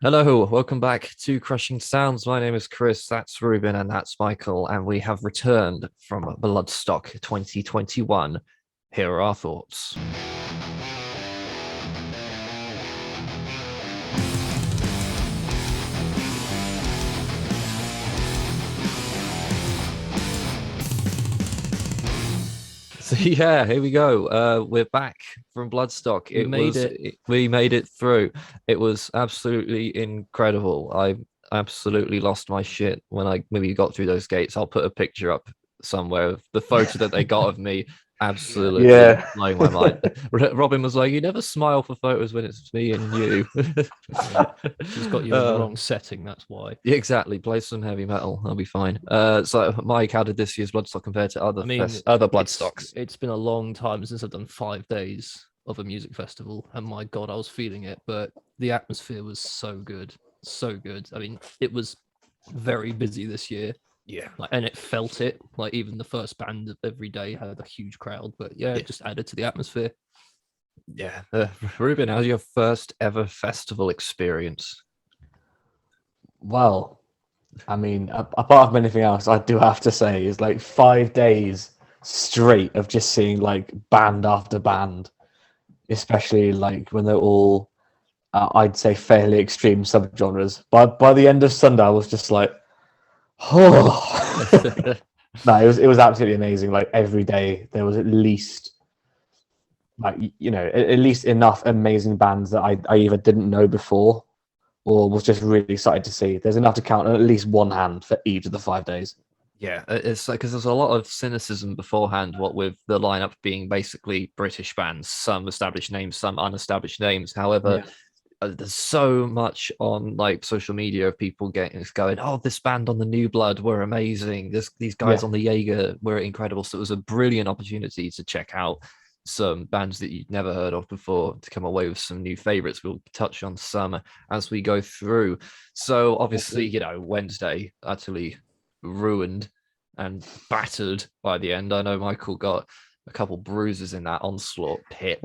Hello, welcome back to Crushing Sounds. My name is Chris, that's Ruben, and that's Michael, and we have returned from Bloodstock 2021. Here are our thoughts. So yeah, here we go. We're back from Bloodstock. We made it through. It was absolutely incredible. I absolutely lost my shit when I maybe got through those gates. I'll put a picture up somewhere of the photo that they got of me. Absolutely Yeah. blowing my mind. Robin was like, "You never smile for photos when it's me and you." Yeah, she's got you in the Uh, wrong setting. That's why. yeah, exactly. Play some heavy metal. I'll be fine. So Mike, how did this year's Bloodstock compare to I mean, other it's Bloodstocks? it's been a long time since I've done 5 days of a music festival, and my God, I was feeling it. But the atmosphere was so good, so good. I mean, it was very busy this year, Yeah. and it felt it. Like even the first band of every day had a huge crowd. But yeah, it just added to the atmosphere. Yeah. Ruben, how's your first ever festival experience? Well, I mean, apart from anything else, I do have to say is like 5 days straight of just seeing like band after band, especially like when they're all, I'd say, fairly extreme subgenres. By the end of Sunday, I was just like, oh, no, it was absolutely amazing. Like every day, there was at least like at least enough amazing bands that I either didn't know before or was just really excited to see. There's enough to count on at least one hand for each of the 5 days. Yeah, it's like because there's a lot of cynicism beforehand, what with the lineup being basically British bands, some established names, some unestablished names. However, Yeah, there's so much on like social media of people going, oh, this band on the New Blood were amazing. These guys yeah, on the Jaeger were incredible. So it was a brilliant opportunity to check out some bands that you'd never heard of before to come away with some new favorites. We'll touch on some as we go through. So obviously, Wednesday utterly ruined and battered by the end. I know Michael got a couple bruises in that onslaught pit.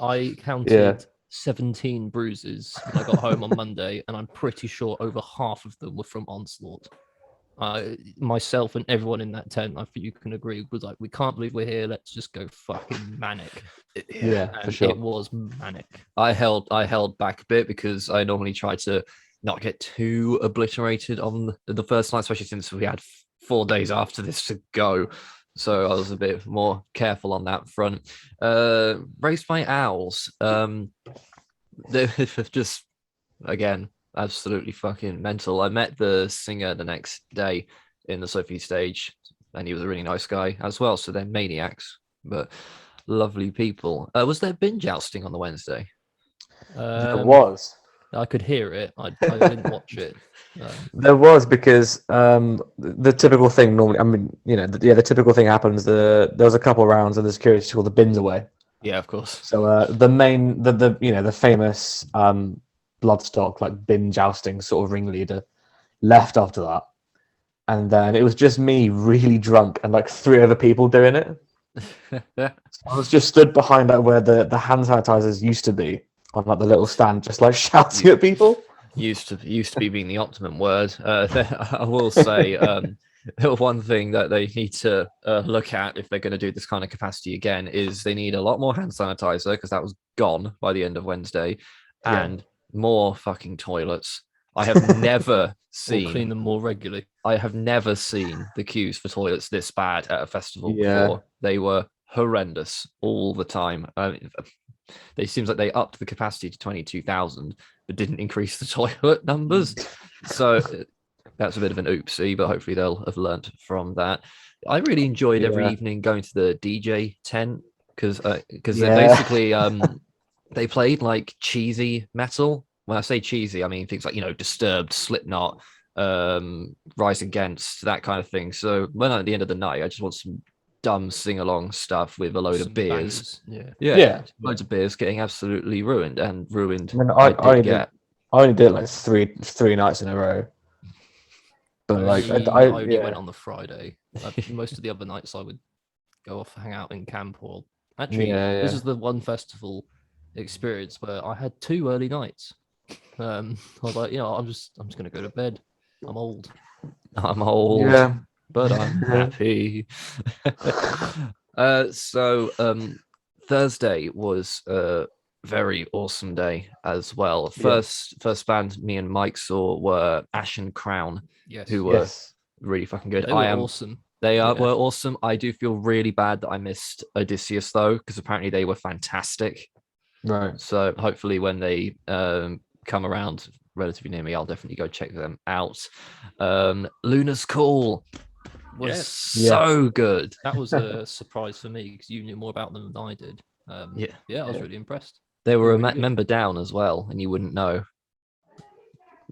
I yeah. counted 17 bruises when I got home on Monday, and I'm pretty sure over half of them were from Onslaught. Myself and everyone in that tent, I think you can agree, was like, we can't believe we're here. Let's just go fucking manic. Yeah, Yeah, for And it sure. was manic. I held back a bit because I normally try to not get too obliterated on the first night, especially since we had 4 days after this to go. So I was a bit more careful on that front. Raised by owls. They're just again absolutely fucking mental. I met the singer the next day in the Sophie stage, and he was a really nice guy as well. So they're maniacs, but lovely people. Was there binge jousting on the Wednesday? There Um, was. I could hear it. I didn't watch it. There was because the typical thing normally, I mean, the typical thing happens. There was a couple of rounds and there's curious to call the bins away. Yeah, of course. So the main, the famous Bloodstock like bin jousting sort of ringleader left after that, and then it was just me really drunk and like three other people doing it. I was just stood behind like where the hand sanitizers used to be on like the little stand, just like shouting at people. Used to be being the optimum word. I will say one thing that they need to look at if they're going to do this kind of capacity again is they need a lot more hand sanitizer because that was gone by the end of Wednesday, Yeah, and more fucking toilets. I have never or clean seen them more regularly. I have never seen the queues for toilets this bad at a festival yeah. before. They were horrendous all the time. They seems like they upped the capacity to 22,000, but didn't increase the toilet numbers. So that's a bit of an oopsie, but hopefully they'll have learnt from that. I really enjoyed every Yeah, evening going to the DJ tent because they're yeah. basically they played like cheesy metal. When I say cheesy, I mean things like Disturbed, Slipknot, Rise Against, that kind of thing. So when at the end of the night, I just want some dumb sing along stuff with a load of Some beers. bangers. Yeah. Yeah, Yeah. loads of beers getting absolutely ruined, and ruined I mean, I did get. I only did it like three nights in a row. But like, I only went yeah, on the Friday. Most of the other nights I would go off hang out in camp, or actually yeah, this yeah. is the one festival experience where I had two early nights. I was like, I'm just gonna go to bed. I'm old. I'm old, Yeah. but I'm happy. Thursday was a very awesome day as well. Yeah. First band me and Mike saw were Ashen Crown, Yes, who were Yes. really fucking good. they were awesome. They Yeah. were awesome. I do feel really bad that I missed Odysseus though, because apparently they were fantastic. Right. So hopefully when they come around relatively near me, I'll definitely go check them out. Luna's Call was Yes. so good. That was a surprise for me because you knew more about them than I did. Yeah. I was really impressed. They were really a good. member down as well, and you wouldn't know.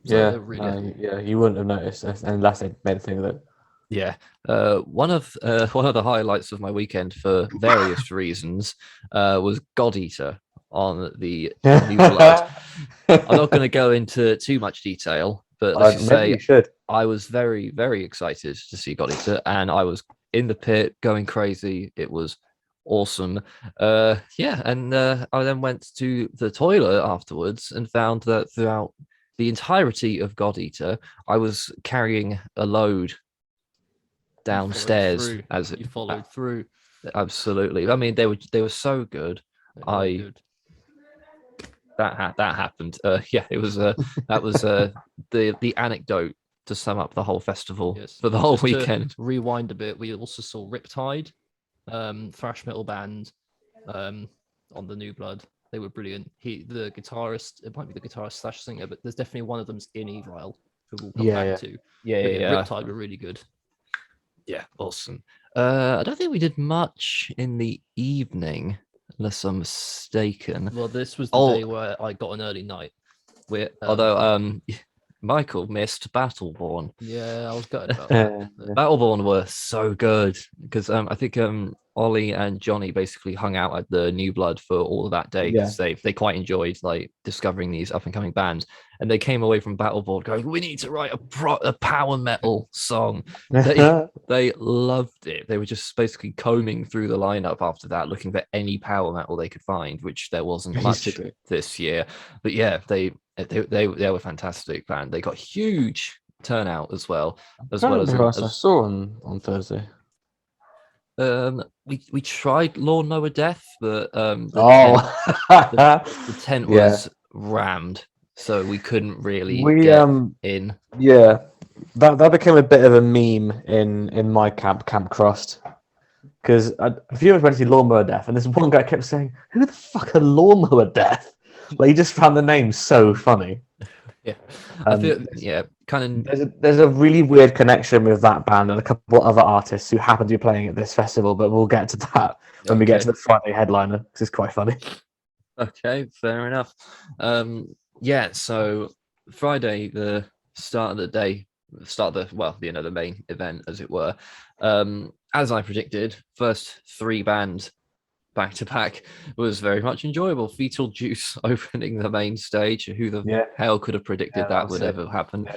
Yeah. they're really Yeah. You wouldn't have noticed unless they made a thing of it. Yeah. One of the highlights of my weekend for various reasons was God Eater on the New Blood. I'm not going to go into too much detail, but let's just Maybe say you should. I was very, very excited to see God Eater, and I was in the pit going crazy. It was awesome. And I then went to the toilet afterwards and found that throughout the entirety of God Eater, I was carrying a load downstairs as you followed through. absolutely. I mean, they were so good. They were good. That happened. It was that was the anecdote to sum up the whole festival Yes. for the whole Just to weekend. rewind a bit, we also saw Riptide, thrash metal band, on the New Blood. They were brilliant. The guitarist, it might be the guitarist slash singer, but there's definitely one of them's in Evil, who we'll come back to. Yeah. Riptide were really good. Yeah, awesome. I don't think we did much in the evening, unless I'm mistaken. Well, this was the day where I got an early night. Although Michael missed Battleborn. Yeah, I was gutted about that. Battleborn were so good because I think Ollie and Johnny basically hung out at the New Blood for all of that day because they quite enjoyed like discovering these up and coming bands, and they came away from Battleborn going, "We need to write a power metal song." They loved it. They were just basically combing through the lineup after that, looking for any power metal they could find, which there wasn't much this year. But yeah, they were fantastic band. They got huge turnout as well as I saw on Thursday. We tried Lawnmower Death, but the tent was rammed, so we couldn't really get in. Yeah, that became a bit of a meme in my Camp Crossed, because a few of us went to see Lawnmower Death, and this one guy kept saying, "Who the fuck are Lawnmower Death?" Like, he just found the name so funny. Yeah, I feel kind of. There's a really weird connection with that band and a couple other artists who happen to be playing at this festival, but we'll get to that when we get to the Friday headliner, because it's quite funny. Okay, fair enough. So Friday, the start of the day, the main event, as it were. As I predicted, first three bands back to back was very much enjoyable. Fetal Juice opening the main stage. Who the hell could have predicted that would ever happen?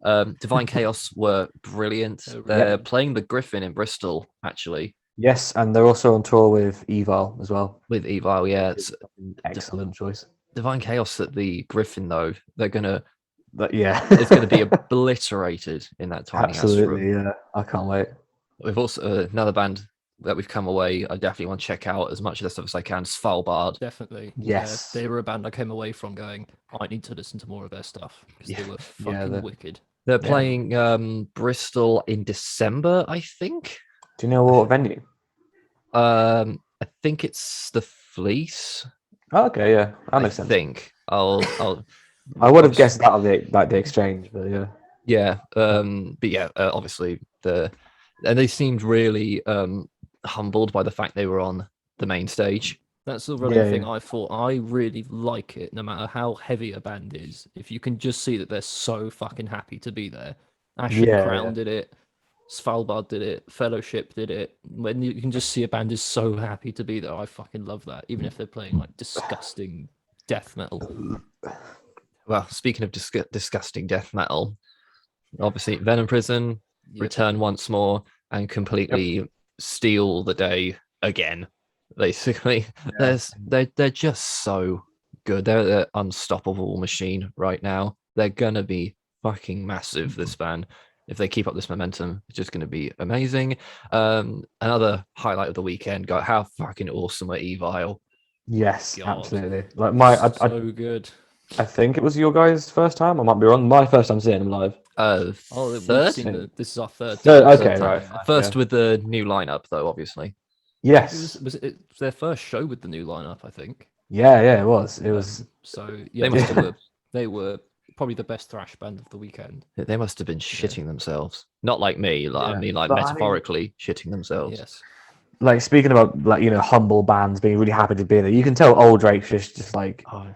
Yeah. Divine Chaos were brilliant. They're playing the Griffin in Bristol, actually. Yes, and they're also on tour with Evil as well. With Evil, yeah, it's an excellent choice. Divine Chaos at the Griffin, though, they're gonna. It's going to be obliterated in that tiny house room. Absolutely, yeah. I can't wait. We've also another band that we've come away. I definitely want to check out as much of this stuff as I can. Svalbard. Definitely. Yes. They were a band I came away from going, I need to listen to more of their stuff because they were fucking wicked. They're playing Bristol in December, I think. Do you know what venue? I think it's the Fleece. Oh, okay, yeah. That makes sense. I think. I would have guessed that on the exchange, but yeah. Yeah. Obviously and they seemed really humbled by the fact they were on the main stage. That's the running thing. I thought I really like it, no matter how heavy a band is. If you can just see that they're so fucking happy to be there. Ashen Crown did it. Svalbard did it. Fellowship did it. When you can just see a band is so happy to be there, I fucking love that. Even if they're playing like disgusting death metal. Well, speaking of disgusting death metal, obviously Venom Prison return once more and completely steal the day again. Basically, they're just so good. They're the unstoppable machine right now. They're gonna be fucking massive. This band, if they keep up this momentum, it's just gonna be amazing. Another highlight of the weekend. Got how fucking awesome were Evil. Yes, God. absolutely. Like I So good. I think it was your guys' first time. I might be wrong. My first time seeing them live. Oh, we've Third. seen this is our third Third, time. okay, Third right. time. Fine, First yeah. with the new lineup, though, obviously. Yes. Was it their first show with the new lineup? I think. Yeah, it was. It was. So yeah, must have- they were probably the best thrash band of the weekend. They must have been shitting themselves. Not like me. Like, I Yeah. mean, like But I mean- metaphorically shitting themselves. Yes. Like speaking about like humble bands being really happy to be there. You can tell old Drake's just like, Oh,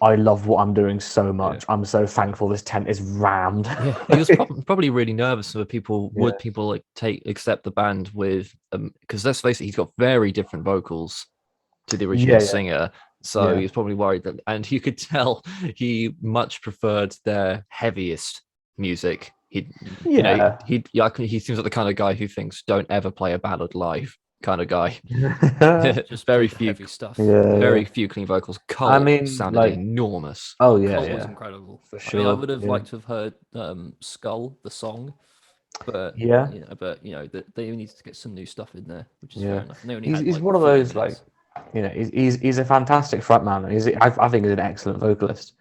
I love what I'm doing so much. I'm so thankful this tent is rammed. yeah, he was probably really nervous for people. Yeah. Would people like accept the band with because let's face it, he's got very different vocals to the original Yeah. singer, so Yeah. he was probably worried that, and you could tell he much preferred their heaviest music. He he seems like the kind of guy who thinks don't ever play a ballad live kind of guy. Just very played the few heavy stuff. very few clean vocals. Cole mean, sounded like- enormous. Oh yeah, Cult yeah. was incredible. For I mean, I sure, would have yeah. liked to have heard Skull, the song, but Yeah. they needed to get some new stuff in there, which is Yeah. fair enough. And they only He's, had, he's like, one of 30 those minutes. he's a fantastic frontman. I think he's an excellent vocalist.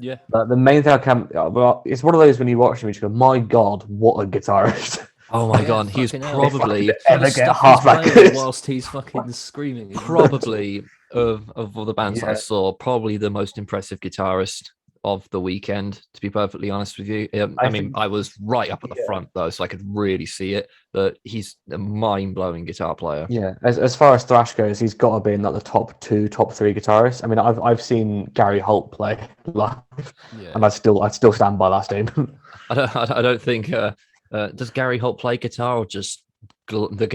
Yeah. But the main thing I can, well, it's one of those when you watch him, you just go, "My God, what a guitarist!" Oh my Yeah, god, he's fucking hell. probably Ever The get stuff half he's that playing good? whilst he's fucking screaming. is mental. probably of all the bands that I Yeah. saw, probably the most impressive guitarist of the weekend, to be perfectly honest with you. I mean, think- I was right up at the yeah. front though, so I could really see it, but he's a mind-blowing guitar player. Yeah, as far as thrash goes, he's got to be in like the top 2, top 3 guitarists. I mean, I've seen Gary Holt play live, Yeah. and I'd still stand by that statement. I don't think does Gary Holt play guitar or just the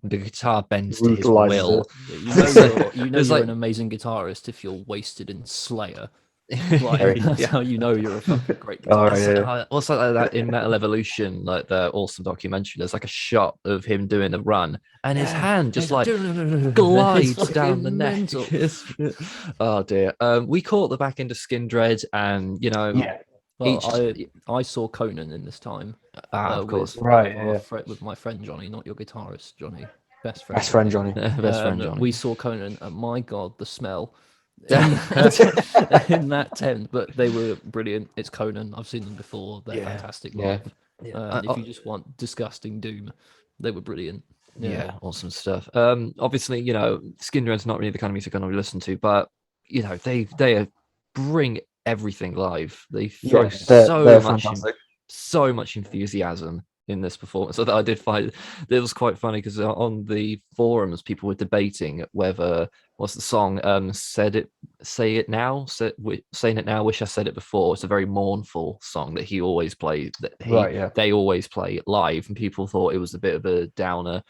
guitar bends to his Brutalizes will. it. Yeah, you know There's you're like- an amazing guitarist if you're wasted in Slayer. Very- Like, that's Yeah. how you know you're a fucking great Oh, guitarist. yeah. Also like that in Metal Evolution, like the awesome documentary, there's like a shot of him doing a run and his hand just like glides It's down the fucking neck. mental. Oh dear. We caught the back into Skin Dread, and Yeah, Well, each- I saw Conan in this time. of course, Right, With my friend Johnny, not your guitarist, Johnny. Best friend. best friend Johnny. best friend Johnny. We saw Conan, and my God, the smell Yeah. in that tent. But they were brilliant. It's Conan. I've seen them before. They're Yeah, fantastic yeah. live. Uh, If you just want disgusting doom, they were brilliant. Yeah, awesome stuff. Obviously, Skin Dread's not really the kind of music I normally listen to, but they bring everything live. They throw they're fantastic. so much enthusiasm in this performance. So that I did find it was quite funny because on the forums people were debating whether what's the song saying it now, wish I said it before. It's a very mournful song that he always plays, they always play live, and people thought it was a bit of a downer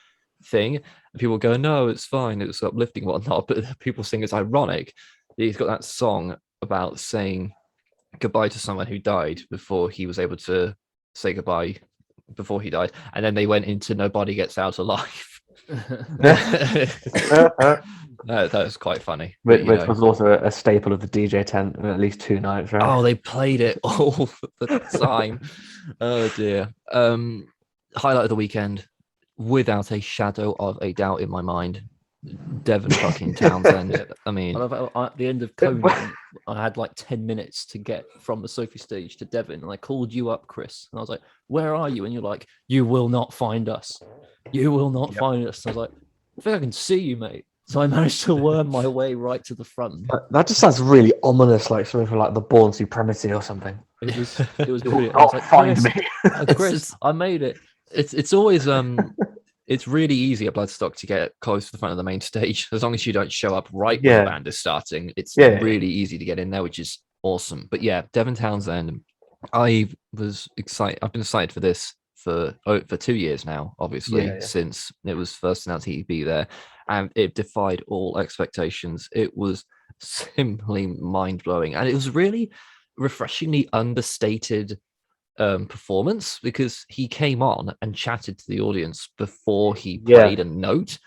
thing, and people go, no, it's fine, it's uplifting and whatnot, but people think it's ironic that he's got that song about saying goodbye to someone who died before he was able to say goodbye before he died, and then they went into Nobody Gets Out Alive. That was quite funny. Which But, was also a staple of the DJ tent in at least 2 nights, right? oh, they played it all the time. Oh dear. Highlight of the weekend, without a shadow of a doubt in my mind, Devon fucking Townsend. I mean, At the end of Conan, I had like 10 minutes to get from the Sophie stage to Devon, and I called you up, Chris, and I was like, "Where are you?" And you're like, "You will not find us. You will not find us." And I was like, "I think I can see you, mate." So I managed to worm my way right to the front. That just sounds really ominous, like something from like the Born Supremacy or something. It was brilliant. I Not was like, find "Chris, me. Chris, I made it." it's always it's really easy at Bloodstock to get close to the front of the main stage. As long as you don't show up right when Yeah. the band is starting, it's Yeah. really easy to get in there, which is awesome. But yeah, Devon Townsend, I was excited. I've been excited for this for 2 years now, obviously, Yeah. since it was first announced he'd be there, and it defied all expectations. It was simply mind blowing, and it was really refreshingly understated performance, because he came on and chatted to the audience before he Yeah. played a note.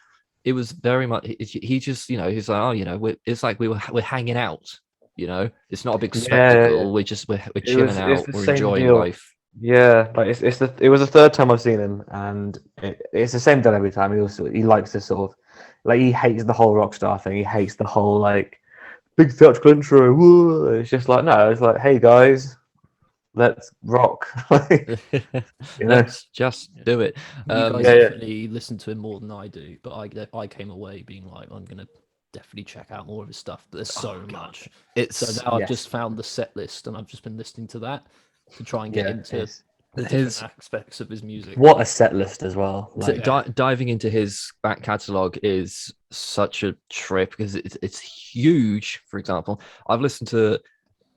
It was very much he just he's like, oh, it's like we're hanging out You know, it's not a big Yeah, spectacle. We're chilling it's out. the We're same enjoying deal. life. Yeah, like it was the third time I've seen him, and it's the same deal every time. He likes to sort of like he hates the whole Rockstar thing. He hates the whole like big theatrical intro. Woo. It's just like no, it's like hey guys, let's rock. You know, Let's just do it. You guys yeah, yeah. definitely listen to him more than I do, but I came away being like, I'm gonna definitely check out more of his stuff. But there's so much. It's So now I've Yes. just found the set list, and I've just been listening to that to try and get Yeah, into it's- the his different aspects of his music. what a set list as well. So Like, diving into his back catalog is such a trip because it's huge. For example, I've listened to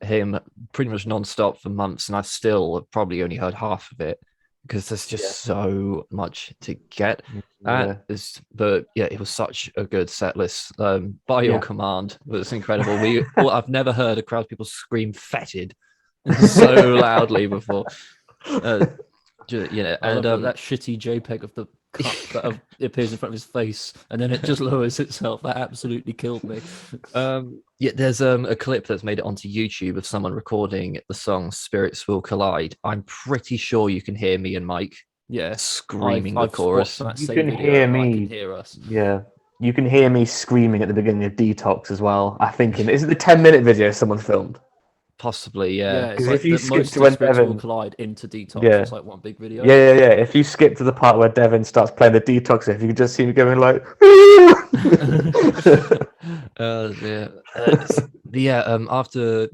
him pretty much non-stop for months, and I've still probably only heard half of it because there's just so much to get yeah, at. But yeah, it was such a good set list. By your Yeah. command was incredible. I've never heard a crowd of people scream "fetid" so loudly before. I love that shitty JPEG of the cup that appears in front of his face, and then it just lowers itself. That absolutely killed me. Yeah, there's a clip that's made it onto YouTube of someone recording the song "Spirits Will Collide." I'm pretty sure you can hear me and Mike Yeah, screaming I've the chorus. watched that You same can video, hear and I me. can hear us. yeah. You can hear me screaming at the beginning of Detox as well. I think is it the 10-minute video someone filmed? Possibly, Yeah, yeah. it's 'Cause like if you the skip most to when Spirits Will Devon- Collide into Detox. Yeah. It's like one big video. Yeah. If you skip to the part where Devon starts playing the Detox, if you can just see me going like, After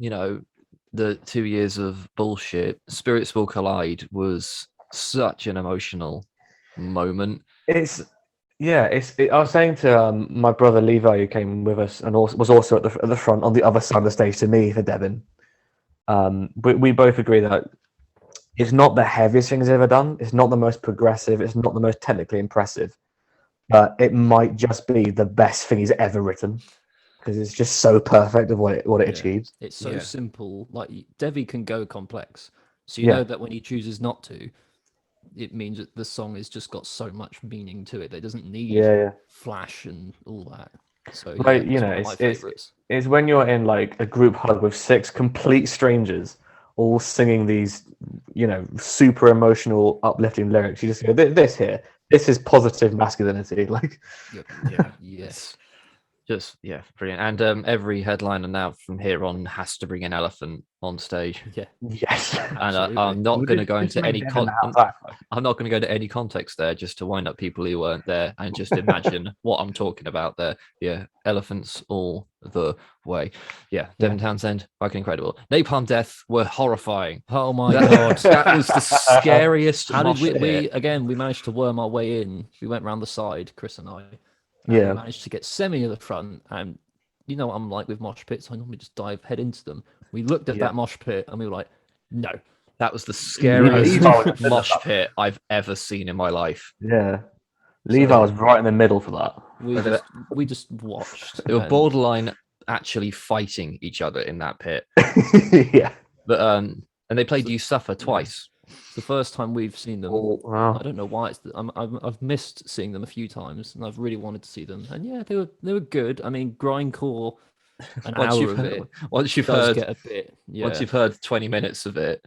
the 2 years of bullshit, Spirits Will Collide was such an emotional moment. I was saying to my brother Levi, who came with us and was also at the front on the other side of the stage to me for Devon. We both agree that it's not the heaviest thing he's ever done. It's not the most progressive. It's not the most technically impressive. But it might just be the best thing he's ever written because it's just so perfect of what it Yeah. achieves. It's so Yeah. simple. Like Devi can go complex, so you Yeah. know that when he chooses not to, it means that the song has just got so much meaning to it that it doesn't need Yeah. flash and all that. So Like, yeah, it's one of my favorites. It's when you're in like a group hug with 6 complete strangers all singing these, super emotional, uplifting lyrics. You just go, this is positive masculinity. Like, Yeah. Yes. Just brilliant. And every headliner now from here on has to bring an elephant on stage. Yeah. yes. And Absolutely. I'm not going to go into any Like, I'm not going to go into any context there just to wind up people who weren't there and just imagine what I'm talking about there. Yeah, elephants all the way. Yeah, Devon Townsend, fucking incredible. Napalm Death were horrifying. Oh my god. That was the scariest. How did mosh pit. we managed to worm our way in. We went round the side, Chris and I. And Yeah. we managed to get semi at the front, and you know what I'm like with mosh pits. I normally just dive head into them. We looked at that mosh pit and we were like, no. That was the scariest Levi was mosh pit I've ever seen in my life. Yeah. Levi was right in the middle for that. We just watched. They were and- borderline actually fighting each other in that pit. Yeah. But and they played You Suffer twice. It's the first time we've seen them. Oh, wow. I don't know why. I've missed seeing them a few times, and I've really wanted to see them. And yeah, they were good. I mean, grindcore, an hour of it once you've does heard get a bit. Yeah, once you've heard 20 minutes of it,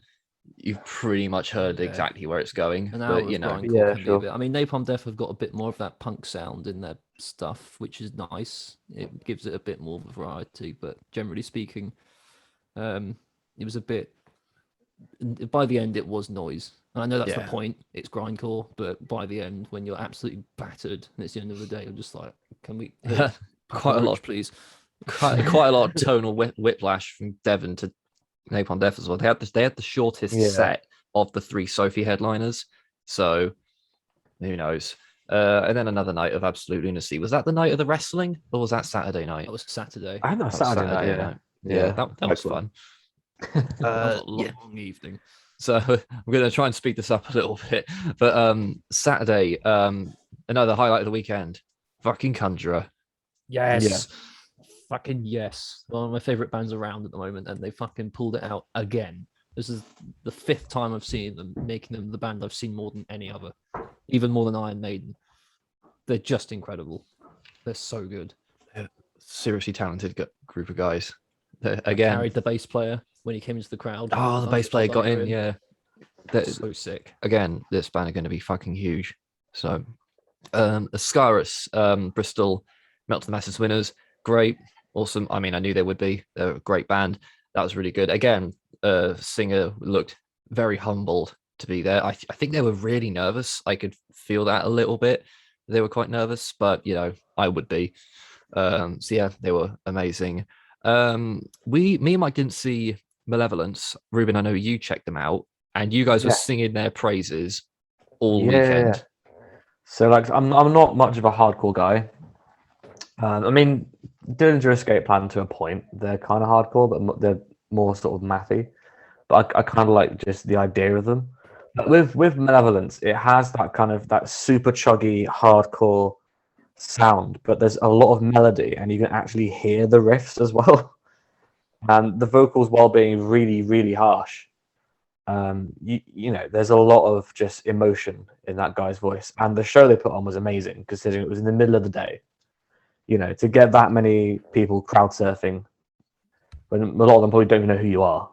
you've pretty much heard Yeah. exactly where it's going. an hour But of grindcore Yeah, can be sure. a bit. I mean, Napalm Death have got a bit more of that punk sound in their stuff, which is nice. It gives it a bit more of a variety. But generally speaking, it was a bit. By the end, it was noise. And I know that's the Yeah. point. It's grindcore, but by the end, when you're absolutely battered and it's the end of the day, I'm just like, can we hit Quite a Roach, lot, please? quite a lot of tonal whiplash from Devon to Napalm Death as well. They had the shortest Yeah. set of the 3 Sophie headliners, so who knows? And then another night of absolute lunacy. Was that the night of the wrestling, or was that Saturday night? That was Saturday. I know That was Saturday night, yeah. night. Yeah, that was fun. That was a long evening. So I'm going to try and speed this up a little bit. But Saturday, another highlight of the weekend, fucking Conjurer. Yes. Fucking yes. One of my favorite bands around at the moment, and they fucking pulled it out again. This is the 5th time I've seen them, making them the band I've seen more than any other, even more than Iron Maiden. They're just incredible. They're so good. Seriously talented group of guys. again. Carried the bass player when he came into the crowd. Oh, the I bass player got in. hearing. Yeah. That- So sick. again, this band are going to be fucking huge. So, Ascaris, Bristol, Melt to the Masses winners, great, awesome. I mean, I knew they would be. They're a great band. That was really good. Again, singer looked very humbled to be there. I think they were really nervous. I could feel that a little bit. They were quite nervous, but I would be. So yeah, they were amazing. Me and Mike didn't see Malevolence. Ruben, I know you checked them out, and you guys were Yeah. singing their praises all Yeah. weekend. So like, I'm not much of a hardcore guy. I mean, Dillinger Escape Plan to a point, they're kind of hardcore, but they're more sort of mathy. But I kind of like just the idea of them. But with Malevolence, it has that kind of that super chuggy hardcore sound, but there's a lot of melody, and you can actually hear the riffs as well. And the vocals, while being really, really harsh, there's a lot of just emotion in that guy's voice. And the show they put on was amazing, considering it was in the middle of the day. To get that many people crowd surfing, when a lot of them probably don't even know who you are.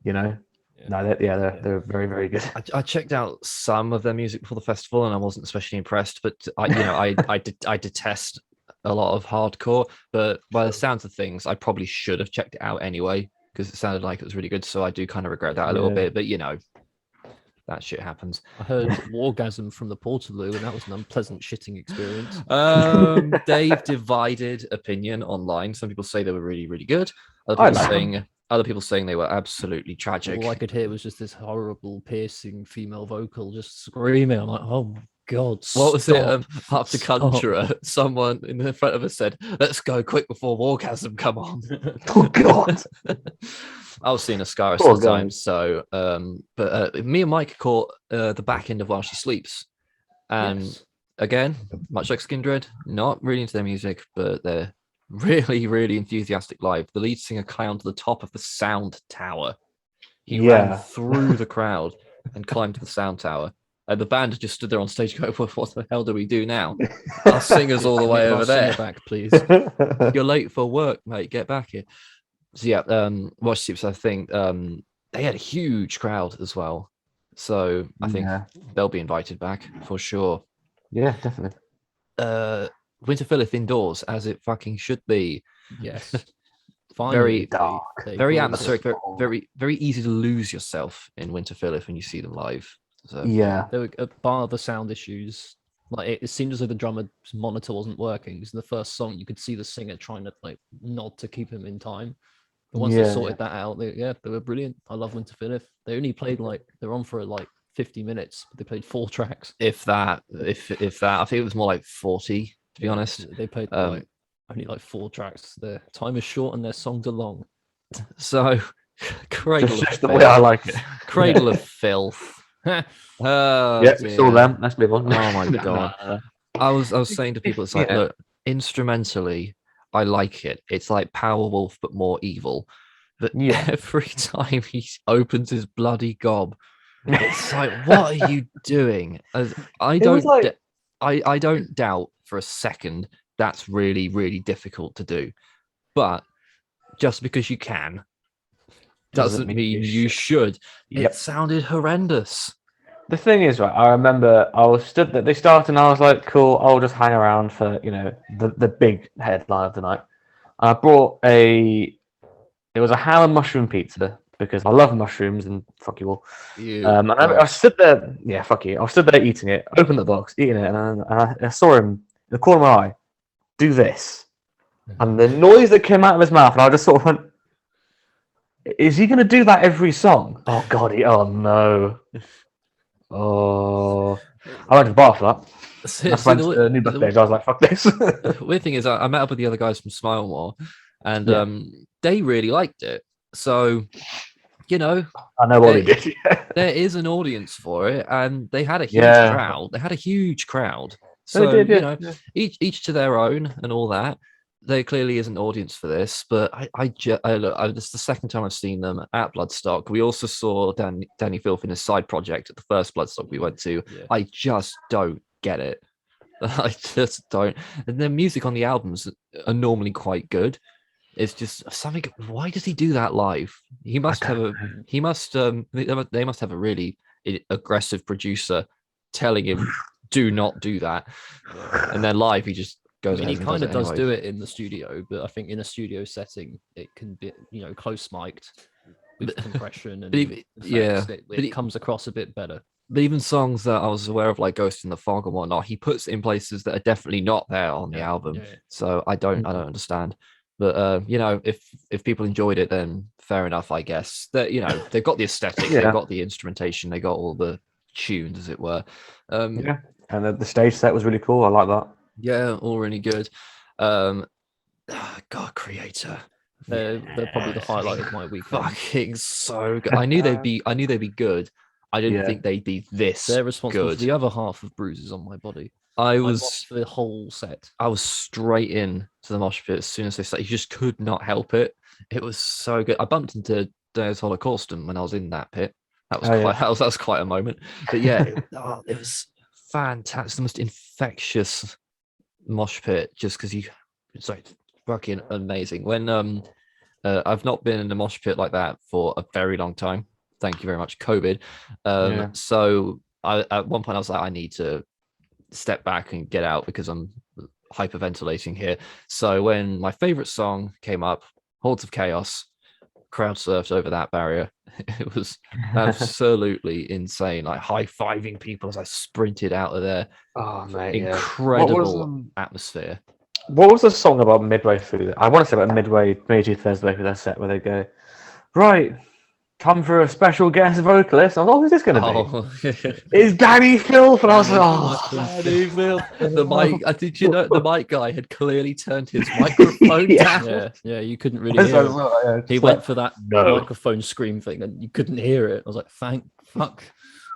They're very, very good. I checked out some of their music before the festival, and I wasn't especially impressed. But I detest a lot of hardcore. But by the sounds of things, I probably should have checked it out anyway, because it sounded like it was really good. So I do kind of regret that a little bit. But that shit happens. I heard Wargasm from the Portaloo, and that was an unpleasant shitting experience. They've divided opinion online. Some people say they were really, really good. Other people saying they were absolutely tragic. All I could hear was just this horrible, piercing female vocal just screaming. I'm like, oh my god! What was stop, it? After Conjurer, someone in the front of us said, "Let's go quick before Wargasm come on." Oh god! I was seeing Ascaris Poor sometimes, so but me and Mike caught the back end of While She Sleeps, and Yes. again, much like Skindred, not really into their music, but they're really, really enthusiastic live. The lead singer climbed to the top of the sound tower. He ran through the crowd and climbed to the sound tower. And the band just stood there on stage going, what the hell do we do now? Our singer's all the way over there. Back, please. You're late for work, mate. Get back here. So yeah, Watch Sleeps, I think they had a huge crowd as well. So I think they'll be invited back for sure. Yeah, definitely. Winter Philith indoors, as it fucking should be. Yes. Very dark, very atmospheric, very, very easy to lose yourself in Winter Philith when you see them live. So Yeah. There were a bar of the sound issues. Like it seemed as though the drummer's monitor wasn't working. Because in the first song, you could see the singer trying to like nod to keep him in time. But once they sorted that out, they were brilliant. I love Winter Philith. They only played they're on for like 50 minutes, but they played 4 tracks. If that, I think it was more like 40, to be honest. They played only like 4 tracks. Their time is short and their songs are long. So, Cradle Just of the Filth. way I like it. Cradle of Filth. Oh, Yeah, dear. saw them. Let's move on. Oh my god. I was saying to people, it's like, look, instrumentally, I like it. It's like Powerwolf, but more evil. But every time he opens his bloody gob, it's like, what are you doing? I don't doubt for a second that's really, really difficult to do. But just because you can doesn't mean you should. It sounded horrendous. The thing is, right, I remember I was stood that they started and I was like, cool, I'll just hang around for, the big headline of the night. I brought it was a ham and mushroom pizza because I love mushrooms and fuck you all. And I stood there, fuck you. I stood there eating it, opened the box, eating it, and I saw him in the corner of my eye do this. And the noise that came out of his mouth, and I just sort of went, is he going to do that every song? Oh, God, oh no. Oh, I went to the bar for that. I went to New Black Days. I was like, fuck this. The weird thing is, I met up with the other guys from Smile More, and they really liked it. So, I know what they did. There is an audience for it, and they had a huge crowd. They had a huge crowd. So, they did, each to their own and all that. There clearly is an audience for this, but this is the second time I've seen them at Bloodstock. We also saw Danny Filth in his side project at the first Bloodstock we went to. Yeah. I just don't get it. I just don't. And their music on the albums are normally quite good. It's just something. Why does he do that live? He must have a. He must. They must have a really aggressive producer telling him, "Do not do that." And then live, he just I goes. mean, he ahead and kind of does anyways. do it in the studio, but I think in a studio setting, it can be, close mic'd with compression and effects. It comes across a bit better. But even songs that I was aware of, like Ghost in the Fog and whatnot, he puts in places that are definitely not there on the album. Yeah. So I don't understand. But if people enjoyed it, then fair enough, I guess. That they've got the aesthetic, they've got the instrumentation, they got all the tunes, as it were. Yeah, and the stage set was really cool. I like that. Yeah, all really good. God, Creator. They're probably the highlight of my weekend. Fucking so good. I knew they'd be good. I didn't think they'd be this. They're responsible good. for the other half of bruises on my body. I watched the whole set. I was straight in to the mosh pit as soon as they started. You just could not help it. It was so good. I bumped into Deus Holocaustum when I was in that pit. That was that was quite a moment. But yeah, it was fantastic. The most infectious mosh pit, just because it's like fucking amazing. When I've not been in a mosh pit like that for a very long time. Thank you very much, COVID. So at one point I was like, I need to step back and get out because I'm hyperventilating here. So when my favorite song came up, Hordes of Chaos, crowd surfed over that barrier. It was absolutely insane, like high-fiving people as I sprinted out of there. Oh mate, incredible atmosphere. What was the song about midway through? I want to say about midway, maybe Thursday through their set where they go, right, come for a special guest vocalist. I was like, who's this going to be? It's Danny Filth. And I was like, Danny Filth. The mic, did you know the mic guy had clearly turned his microphone down? Yeah, you couldn't really hear it. He went for that microphone scream thing and you couldn't hear it. I was like, fuck.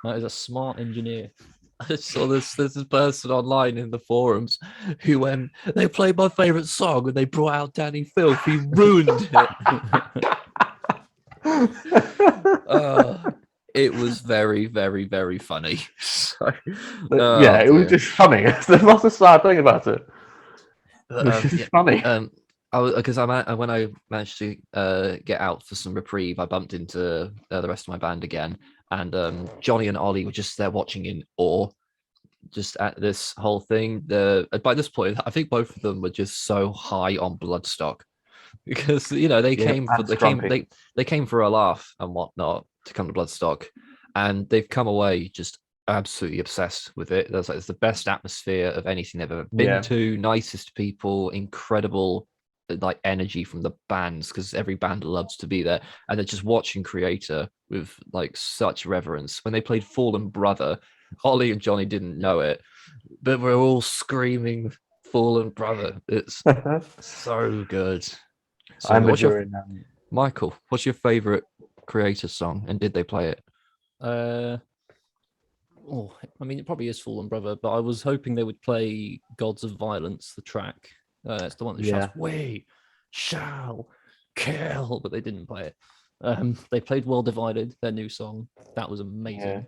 That is a smart engineer. I saw there's this person online in the forums who, when they played my favorite song and they brought out Danny Filth, he ruined it. It was very, very, very funny. So, it was just funny. There's not a sad thing about it. It's just funny. When I managed to get out for some reprieve, I bumped into the rest of my band again, and Johnny and Ollie were just there watching in awe, just at this whole thing. By this point, I think both of them were just so high on Bloodstock. Because they came for a laugh and whatnot to come to Bloodstock, and they've come away just absolutely obsessed with it. It's the best atmosphere of anything they've ever been to. Nicest people, incredible like energy from the bands, because every band loves to be there, and they're just watching Creator with like such reverence. When they played Fallen Brother, Ollie and Johnny didn't know it, but we're all screaming Fallen Brother. It's so good. So Michael, what's your favorite Creator song, and did they play it? I mean, it probably is Fallen Brother, but I was hoping they would play Gods of Violence, the track. It's the one that shouts, "We shall kill," but they didn't play it. They played Well Divided, their new song. That was amazing.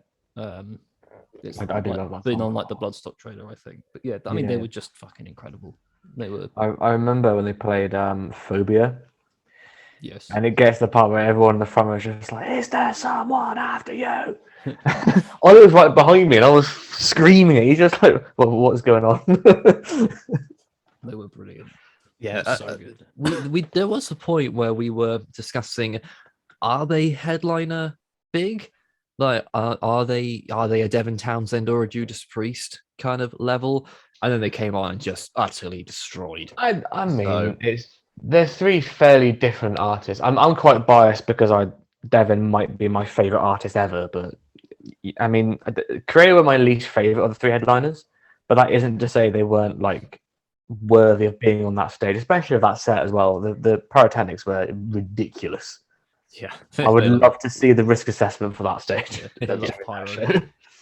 It's I do love that been song. on like the Bloodstock trailer, I think. But yeah, I mean, they were just fucking incredible. They were. I remember when they played Phobia. Yes. And it gets to the part where everyone in the front was just like, "Is there someone after you?" Ollie was right behind me, and I was screaming. He's just like, "What's going on?" They were brilliant. Yeah, so good. We there was a point where we were discussing, are they headliner big? Like, are they a Devon Townsend or a Judas Priest kind of level? And then they came on and just utterly destroyed. I mean, they're three fairly different artists. I'm quite biased because Devon might be my favorite artist ever, but I mean, Creator were my least favorite of the three headliners. But that isn't to say they weren't like worthy of being on that stage, especially of that set as well. The pyrotechnics were ridiculous. Yeah, I would love to see the risk assessment for that stage.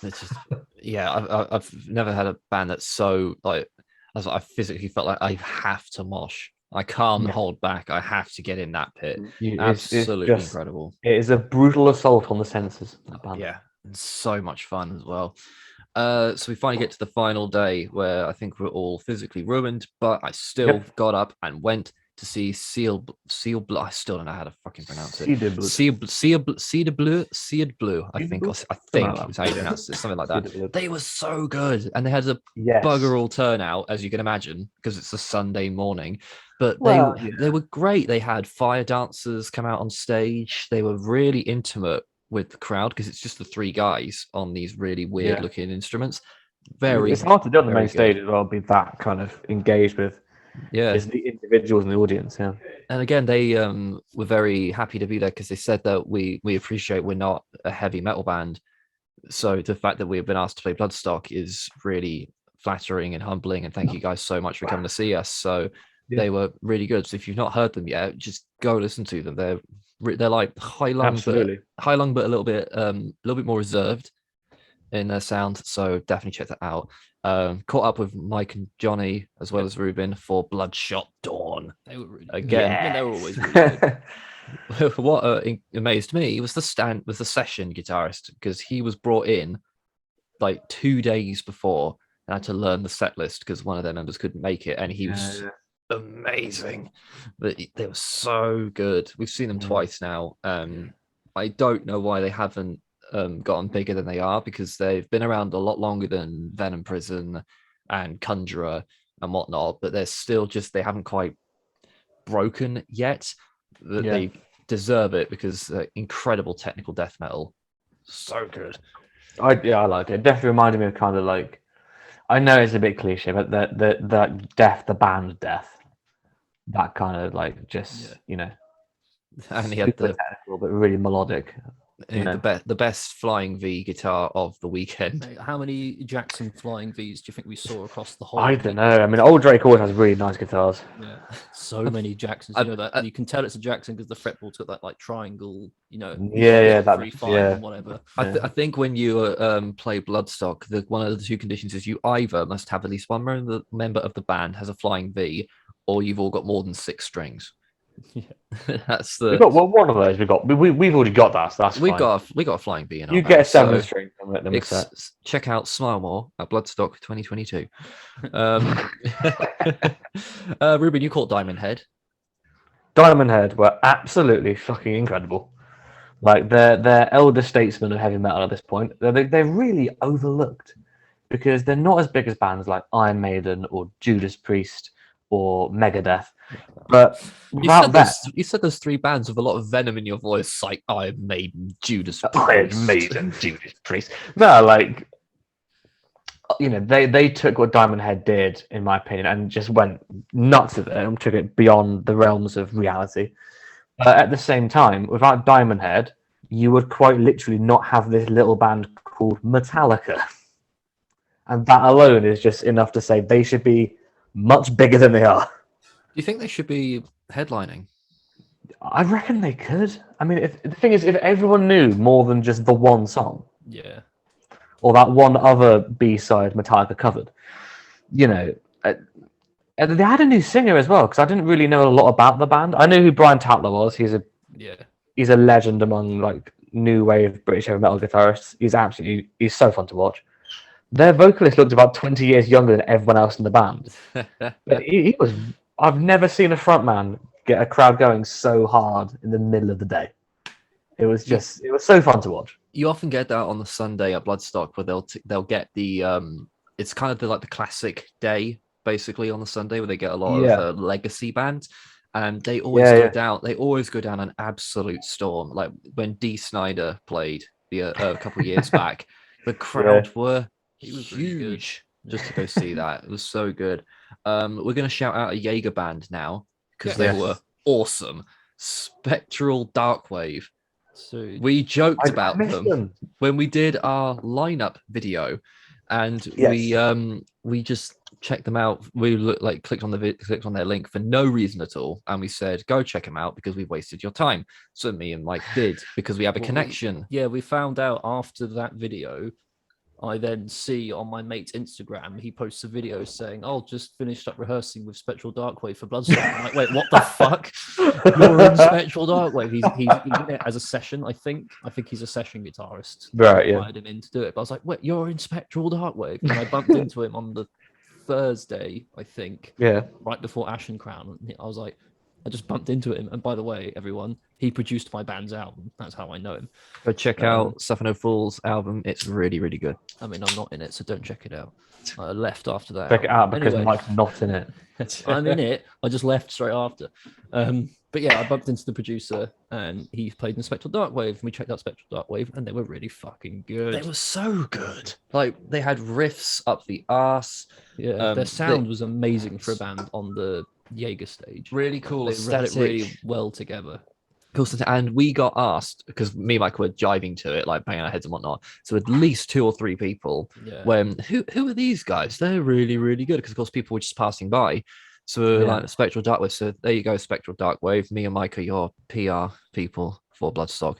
It's just, I've never had a band that's so like, I physically felt like I have to mosh. I can't hold back. I have to get in that pit. Absolutely incredible. It is a brutal assault on the senses. Yeah, and so much fun as well. So we finally get to the final day where I think we're all physically ruined, but I still got up and went to see Seal Blue. I still don't know how to fucking pronounce it. Cedarwood. Seed Blue. I think Blue? I think like is how you pronounce it. Something like that. Cedarwood. They were so good, and they had a Yes. bugger all turnout, as you can imagine, because it's a Sunday morning. But Well, they were great. They had fire dancers come out on stage. They were really intimate with the crowd because it's just the three guys on these really weird looking instruments. It's hard to do on the very main stage as well, be that kind of engaged with just the individuals in the audience. Yeah. And again, they were very happy to be there because they said that we appreciate we're not a heavy metal band. So the fact that we've been asked to play Bloodstock is really flattering and humbling. And thank you guys so much for coming to see us. So they were really good. So if you've not heard them yet, just go listen to them. They're like high lung, but a little bit more reserved in their sound. So definitely check that out. Caught up with Mike and Johnny as well as Ruben for Bloodshot Dawn. They were really again. I mean, they were always really good. What amazed me was the session guitarist, because he was brought in like 2 days before and had to learn the set list because one of their members couldn't make it, and he was amazing. But they were so good. We've seen them twice now. I don't know why they haven't gotten bigger than they are, because they've been around a lot longer than Venom Prison and Conjurer and whatnot, but they're still they haven't quite broken yet. They deserve it because incredible technical death metal, so good. I liked it. It definitely reminded me of kind of like, I know it's a bit cliche, but the band death, that kind of like just and he had the technical but really melodic. The best flying V guitar of the weekend. Mate, how many Jackson flying Vs do you think we saw across the whole? I don't know. I mean, old Drake always has really nice guitars. Yeah, so many Jacksons. You know that, and you can tell it's a Jackson because the fretboard's got that like triangle. That 3-5 and whatever. I think when you play Bloodstock, one of the two conditions is you either must have at least one member of the band has a flying V, or you've all got more than 6 strings. Yeah, that's the. One of those. We've already got that. So that's we got a flying B in our band, get a 7 string and let them check out Smile More at Bloodstock 2022. Ruben, you caught Diamond Head. Diamond Head were absolutely fucking incredible. Like they're elder statesmen of heavy metal at this point. They're really overlooked because they're not as big as bands like Iron Maiden or Judas Priest or Megadeth. But you said there's 3 bands with a lot of venom in your voice, like Iron Maiden, Judas Priest. Iron Maiden, Judas Priest. No, like, they took what Diamond Head did, in my opinion, and just went nuts with it and took it beyond the realms of reality. At the same time, without Diamond Head, you would quite literally not have this little band called Metallica. And that alone is just enough to say they should be much bigger than they are. Do you think they should be headlining? I reckon they could. I mean, if everyone knew more than just the one song, or that one other B-side Metallica covered, they had a new singer as well, because I didn't really know a lot about the band. I knew who Brian Tatler was. He's a legend among like new wave British heavy metal guitarists. He's so fun to watch. Their vocalist looked about 20 years younger than everyone else in the band. But he was. I've never seen a frontman get a crowd going so hard in the middle of the day. It was so fun to watch. You often get that on the Sunday at Bloodstock, where they'll get the it's kind of the classic day basically on the Sunday, where they get a lot of legacy bands, and they always go down. They always go down an absolute storm. Like when Dee Snider played a couple of years back, the crowd were huge. Really just to go see that. It was so good. We're going to shout out a Jaeger band now because they were awesome. Spectral Darkwave. So we joked about them when we did our lineup video, and we just checked them out. We clicked on their link for no reason at all, and we said go check them out because we've wasted your time. So me and Mike did, because we have a connection. We found out after that video. I then see on my mate's Instagram, he posts a video saying, just finished up rehearsing with Spectral Darkwave for Bloodstock. I'm like, wait, what the fuck? You're in Spectral Darkwave. He's in it as a session, I think. I think he's a session guitarist. Right, I invited him in to do it. But I was like, wait, you're in Spectral Darkwave? And I bumped into him on the Thursday, I think. Yeah. Right before Ashen Crown. And I was like, I just bumped into him. And by the way, everyone, he produced my band's album. That's how I know him. Go check out Suffer No Fools album. It's really, really good. I mean, I'm not in it, so don't check it out. I left after that. Check it out because Anyway. Mike's not in it. I'm in it. I just left straight after. But yeah, I bumped into the producer and he played in Spectral Darkwave. And we checked out Spectral Darkwave and they were really fucking good. They were so good. Like they had riffs up the arse. Yeah, their sound was amazing for a band on the Jaeger stage. Really cool They had aesthetic. it really well together. Cool. And we got asked because me and Mike were jiving to it, like banging our heads and whatnot. So at least 2 or 3 people. Yeah. When who are these guys? They're really, really good because of course people were just passing by. So we were like Spectral Darkwave. So there you go, Spectral Darkwave. Me and Mike are your PR people for Bloodstock.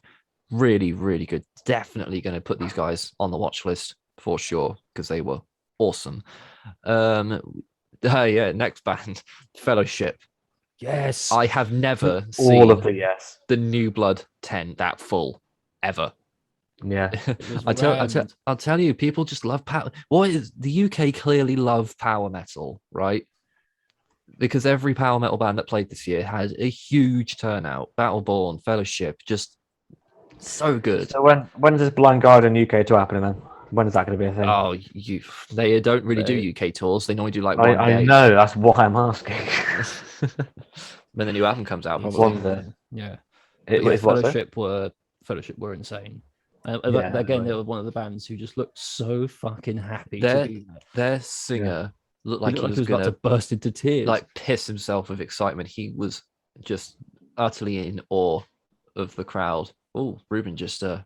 Really, really good. Definitely going to put these guys on the watch list for sure because they were awesome. Next band, Fellowship. Yes. I have never All seen of the yes. the New Blood 10 that full ever. Yeah. I'll tell you, people just love power. What is the UK clearly love power metal, right? Because every power metal band that played this year had a huge turnout. Battleborn, Fellowship, just so good. So when does Blind Guardian UK tour happening then? When is that going to be a thing? Oh, they don't really do UK tours. They normally do like one I day. know, that's why I'm asking. When the new album comes out, probably. One day. Yeah. It But yeah, was what, sorry? Fellowship were insane. Yeah, Again, right. they were one of the bands who just looked so fucking happy Their- to be there. Their singer looked like He he looked was about gonna to burst into tears. like piss himself with excitement. He was just utterly in awe of the crowd. Oh, Ruben just turned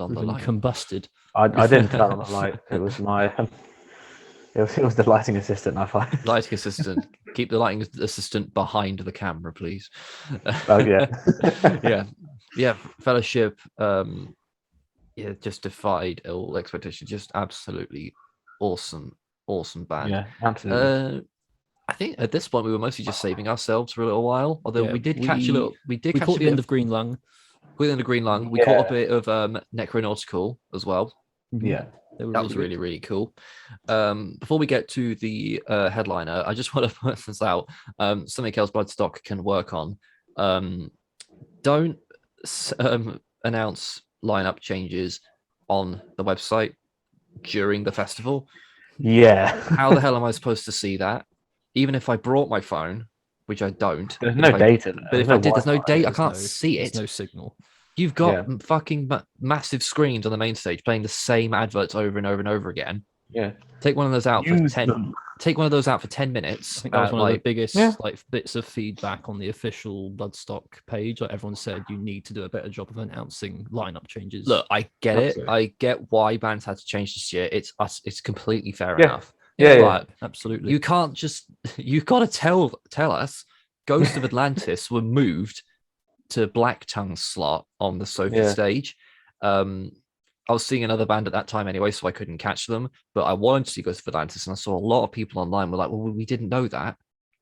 on the Ruben light. combusted. I didn't turn on the light. It was my it was the lighting assistant. I find. Lighting assistant. Keep the lighting assistant behind the camera, please. Oh yeah. yeah. Fellowship. Just defied all expectations. Just absolutely awesome band. Yeah, absolutely. I think at this point we were mostly just saving ourselves for a little while. Although Yeah, we did catch a little. We We catch caught a the bit end of Green Lung. within the Green Lung. We Yeah. caught a bit of Necronautical as well. Yeah. They were That was really, really cool. Before we get to the headliner, I just want to point this out. Something else Bloodstock can work on. Don't announce lineup changes on the website during the festival. Yeah. How the hell am I supposed to see that? Even if I brought my phone, which I don't. There's no data there. But if I did, there's no Wi-Fi. date. I There's can't no- see There's it. no signal. You've got fucking massive screens on the main stage playing the same adverts over and over and over again. Yeah. Take one of those out for Use 10. them. Take one of those out for 10 minutes. I think that was one of the biggest Yeah. bits of feedback on the official Bloodstock page. Like everyone said, you need to do a better job of announcing lineup changes. Look, I get it. Absolutely. I get why bands had to change this year. It's completely fair Yeah. enough. Yeah, yeah. But absolutely. you can't just. You've got to tell us. Ghost of Atlantis were moved to Black Tongue slot on the Sophie Yeah. stage. I was seeing another band at that time anyway, so I couldn't catch them. But I wanted to see Ghost of Atlantis, and I saw a lot of people online were like, "Well, we didn't know that."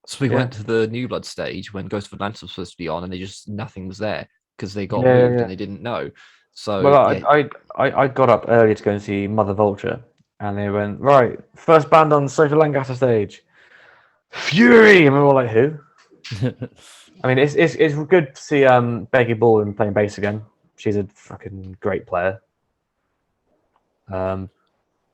So we Yeah. went to the New Blood stage when Ghost of Atlantis was supposed to be on, and nothing was there because they got Yeah, moved yeah. and they didn't know. So Well, yeah, I got up early to go and see Mother Vulture, and they went, right, first band on Sophie Lancaster stage, Fury, and we were all like, who? I mean, it's good to see Becky Baldwin playing bass again. She's a fucking great player. But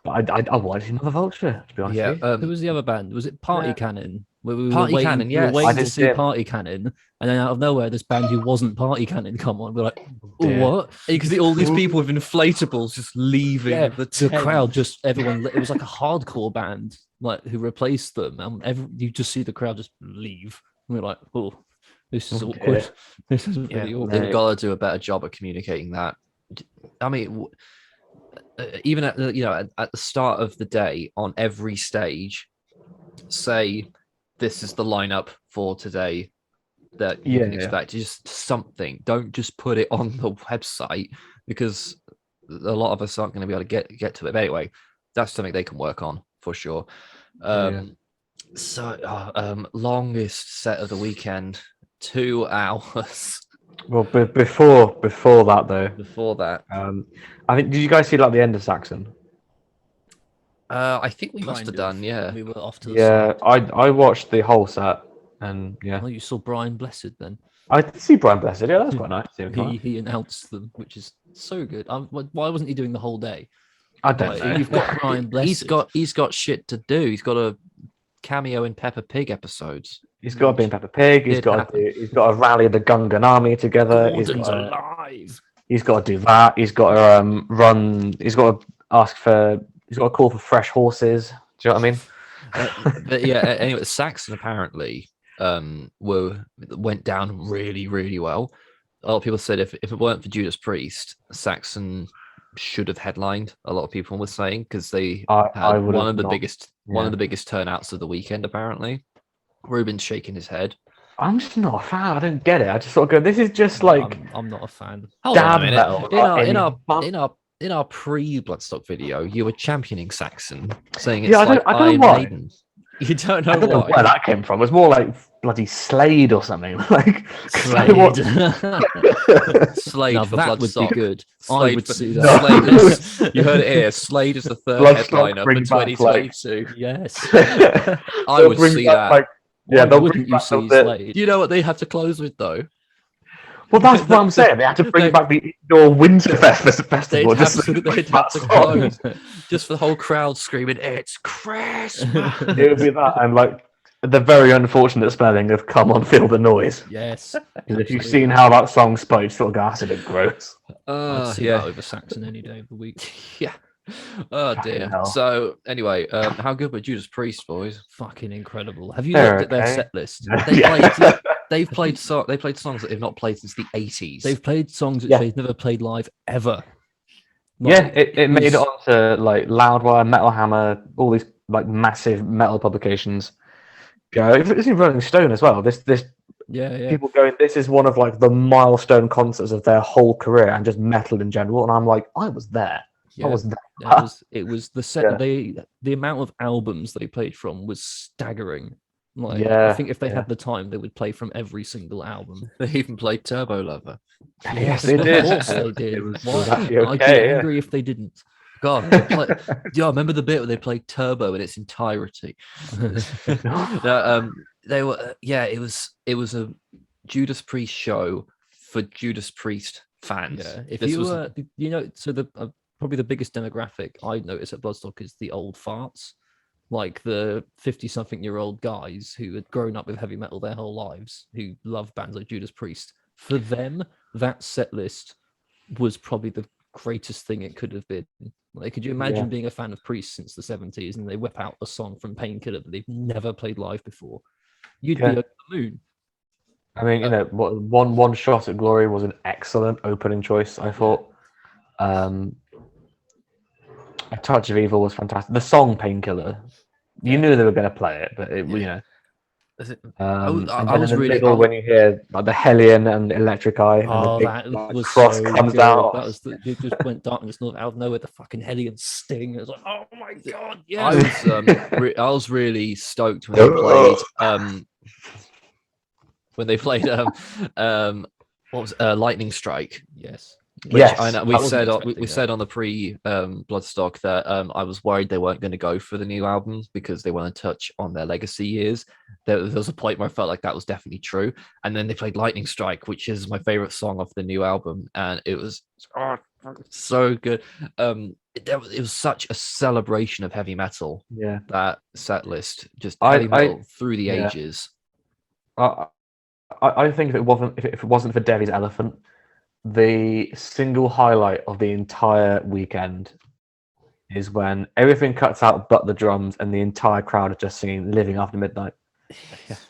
I wanted to see Mother Vulture, to be honest with you. Who was the other band? Was it Party Yeah. Cannon? Where we Party were waiting, Cannon, we were yes. I waiting to didn't see see it. Party Cannon, and then out of nowhere, this band who wasn't Party Cannon come on. We're like, dear. what? because all these people with inflatables just leaving Yeah, the the tent. crowd just everyone. It was like a hardcore band, like who replaced them. You just see the crowd just leave. And we're like, oh, this is Oh, awkward. dear. This is really awkward. They've got to do a better job of communicating that. I mean, even at at the start of the day on every stage, say this is the lineup for today that you can Yeah. expect. Just something. Don't just put it on the website because a lot of us aren't going to be able to get to it. But anyway, that's something they can work on for sure. Yeah. So, longest set of the weekend, 2 hours. Well, before that though, Before that, I think did you guys see like the end of Saxon? I think we must Kind have of. done, yeah. We were off to the Yeah, side. I watched the whole set. And yeah, Oh, you saw Brian Blessed then. I did see Brian Blessed. Yeah, that's quite nice. to see him come out. He announced them, which is so good. Why wasn't he doing the whole day? I don't Like, know. you've got Brian Blessed. He's got shit to do. He's got a cameo in Peppa Pig episodes. He's got to be in Peppa Pig. He's Did got happen. to he's got to rally the Gungan army together. Gordon's alive. He's got to do that. He's got to run. He's got to ask for. He's got to call for fresh horses. Do you know what I mean? But yeah, anyway, Saxon apparently went down really well. A lot of people said if it weren't for Judas Priest, Saxon should have headlined. A lot of people were saying because they had one of the biggest turnouts of the weekend. Apparently, Ruben's shaking his head. I'm just not a fan. I don't get it. I just sort of go. This is just like I'm not a fan. Hold on a damn minute. metal. In our pre-Bloodstock video, you were championing Saxon, saying it's Yeah, like I don't Iron know why. Maiden. You don't know I don't know why. where that came from. It was more like bloody Slade or something. Like Slade. Slade Now for that would Bloodstock. be good. I Slade would for- see that. Slade is, you heard it here. Slade is the third Bloodstock headliner for brings back 2022. Yes. I would see that. Yeah, Why they'll wouldn't bring you back see the- Slade? You know what they have to close with though? Well, that's what I'm saying. They had to bring back the indoor Winterfest festival. They'd have Just to, they'd have to close just for the whole crowd screaming, "It's Christmas!" It would be that, and like the very unfortunate spelling of "Come on, feel the noise." Yes. 'Cause if you've seen how that song's spelled, sort of go, that's a bit gross. I'd see yeah, that over Saxon any day of the week. yeah. Oh Fucking dear. hell. So anyway, how good were Judas Priest, boys? Fucking incredible. Have you They're looked at their okay. set list? They played songs that they've not played since the 80s. They've played songs that Yeah. they've never played live ever. Yeah, Like, it made it was- onto like Loudwire, Metal Hammer, all these like massive metal publications. Go. It's in Rolling Stone as well. This Yeah. people going. This is one of like the milestone concerts of their whole career and just metal in general. And I'm like, I was there. Yeah. I was there. It was the set. The amount of albums they played from was staggering. Like, Yeah, I think if they yeah. had the time, they would play from every single album. They even played Turbo Lover. Yes, they did. Of course they did. It was Why? actually I'd be okay. Yeah. angry if they didn't. God, yeah, I remember the bit where they played Turbo in its entirety. No, they were, yeah, it was a Judas Priest show for Judas Priest fans. Yeah, if This you was- were, you know, so the probably the biggest demographic I notice at Bloodstock is the old farts, like the 50-something-year-old guys who had grown up with heavy metal their whole lives, who love bands like Judas Priest. For them, that set list was probably the greatest thing it could have been. Like, could you imagine Yeah. being a fan of Priest since the 70s and they whip out a song from Painkiller that they've never played live before? You'd Yeah. be over the moon. I mean, you know, one shot at glory was an excellent opening choice. I thought. A Touch of Evil was fantastic. The song Painkiller, you knew they were going to play it, but it, you know. Is it- And I then was in the really- middle when you hear like the Hellion and Electric Eye, and Oh, the big, that like, was cross so comes good. out. That was it just went darkness out of nowhere. The fucking Hellion sting. It was like, oh my god, I yes. was I was really stoked when they played what was Lightning Strike. Yes. Which Yes, I know we I wasn't said expecting we that. said on the pre Bloodstock that I was worried they weren't going to go for the new album because they want to touch on their legacy years. There was a point where I felt like that was definitely true, and then they played Lightning Strike, which is my favorite song off the new album, and it was so good. It was such a celebration of heavy metal, Yeah, that set list, just I- heavy metal through the yeah. ages. I think if it wasn't for Devi's Elephant, the single highlight of the entire weekend is when everything cuts out but the drums and the entire crowd are just singing "Living After Midnight,"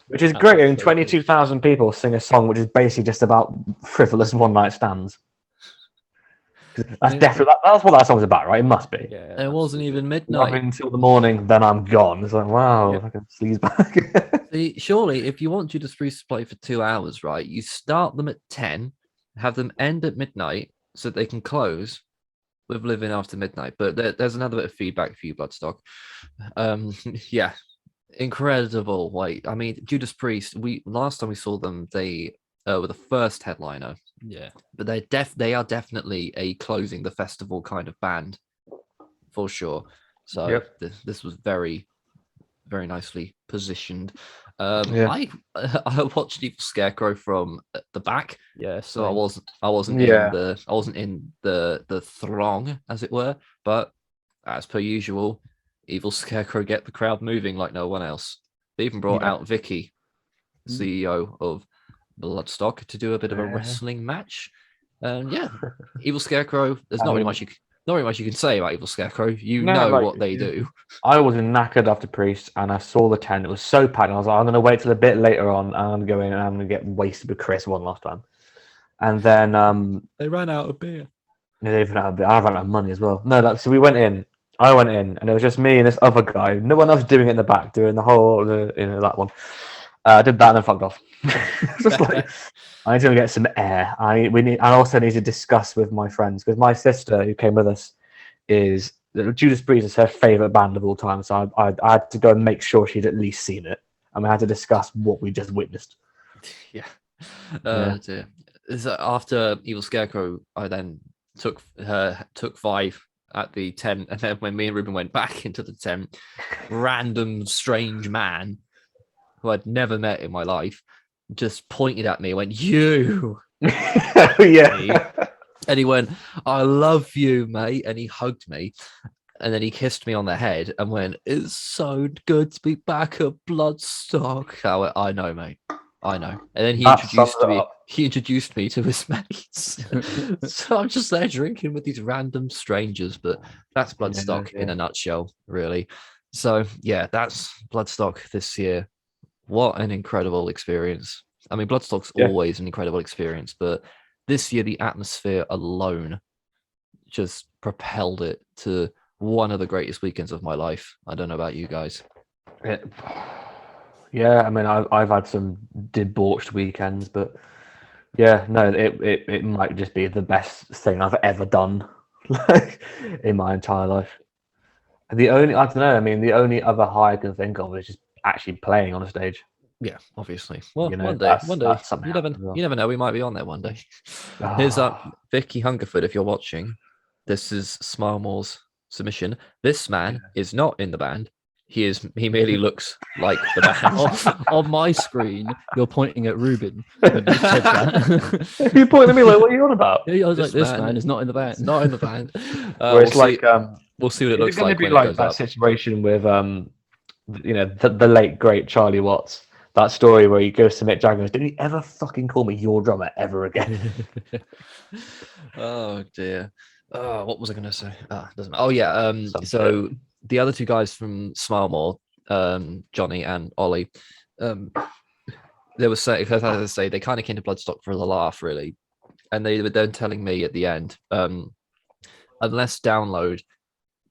which is That great. was I mean, so good. 22,000 people sing a song which is basically just about frivolous one-night stands. That's Yeah. definitely that's what that song's about, right? It must be. Yeah. It wasn't even Loving midnight. until the morning, then I'm gone. It's like, wow, Yep. I can sleaze back. See, surely, if you want Judas Priest to play for 2 hours, right, you start them at 10, have them end at midnight, so they can close with Living After Midnight. But there's another bit of feedback for you, Bloodstock. Yeah, incredible. Like, I mean, Judas Priest. Last time we saw them, they were the first headliner, Yeah. but they are definitely a closing the festival kind of band, for sure. So Yep. this was very, very nicely positioned. Yeah. I watched Evil Scarecrow from the back, Yeah, so I same. wasn't Yeah. in the throng, as it were. But as per usual, Evil Scarecrow get the crowd moving like no one else. They even brought Yeah. out Vicky, CEO of Bloodstock, to do a bit of a Yeah. wrestling match. And yeah, Evil Scarecrow. There's I not really mean, much not really much you can say about Evil Scarecrow. You no, know like what they do. I was knackered after Priest, and I saw the tent. It was so packed. And I was like, I'm going to wait till a bit later on, and I'm going to go in and I'm going to get wasted with Chris one last time. And then They ran out of beer. they even had I ran out of money as well. No, like, so we went in. I went in, and it was just me and this other guy. No one else doing it in the back, doing the whole, that one. I did that and then fucked off. Just like I need to get some air. I also need to discuss with my friends because my sister who came with us is Judas Priest is her favorite band of all time. So I had to go and make sure she'd at least seen it, and we had to discuss what we just witnessed. Yeah. Yeah. Dear. So after Evil Scarecrow, I then took 5 at the tent, and then when me and Ruben went back into the tent, random strange man who I'd never met in my life just pointed at me and went, "You." Yeah. And he went, "I love you, mate," and he hugged me. And then he kissed me on the head and went, "It's so good to be back at Bloodstock." I went, "I know, mate. I know." And then That sums it up. he introduced me to his mates. So I'm just there drinking with these random strangers, but that's Bloodstock in a nutshell, really. So yeah, that's Bloodstock this year. What an incredible experience. I mean, Bloodstock's always an incredible experience, but this year the atmosphere alone just propelled it to one of the greatest weekends of my life. I don't know about you guys. Yeah, I mean, I've had some debauched weekends, but yeah, no, it might just be the best thing I've ever done, like in my entire life. I don't know. I mean, the only other high I can think of is just actually playing on a stage. Yeah, obviously. Well, You know, one day, that's something else as well. you never know. We might be on there one day. Here's up, Vicky Hungerford. If you're watching, this is Smilemore's submission. This man is not in the band. He merely looks like the band. On my screen, you're pointing at Ruben. When you said that. You pointed at me like, what are you on about? Yeah, I was like, This this man is not in the band. Not in the band. Where it's like, we'll see what it looks it's going like to be when like it goes that up. situation with the late great Charlie Watts. That story where he goes to Mick Jagger and goes, "Did he ever fucking call me your drummer ever again?" Oh dear. Oh, what was I going to say? Doesn't matter. Oh yeah. So the other two guys from Smilemore, Johnny and Ollie, they were saying, as I say, they kind of came to Bloodstock for the laugh, really, and they were then telling me at the end, unless Download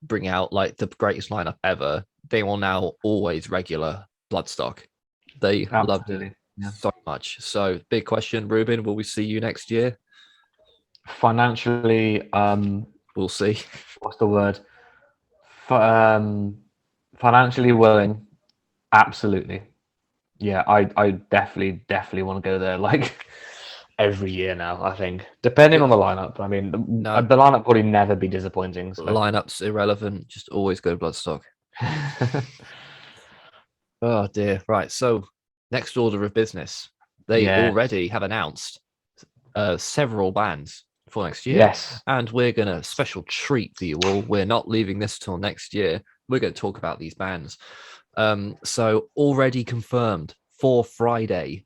bring out like the greatest lineup ever, they will now always regular Bloodstock. They loved it so much. So, big question, Ruben, will we see you next year? Financially, we'll see. What's the word? Financially willing, absolutely. Yeah, I definitely want to go there like every year now. I think, depending on the lineup. I mean, the lineup probably never be disappointing. So. Lineup's irrelevant. Just always go to Bloodstock. Oh dear. Right. So, next order of business. They already have announced several bands for next year. Yes. And we're going to special treat for you all. We're not leaving this till next year. We're going to talk about these bands. So already confirmed for Friday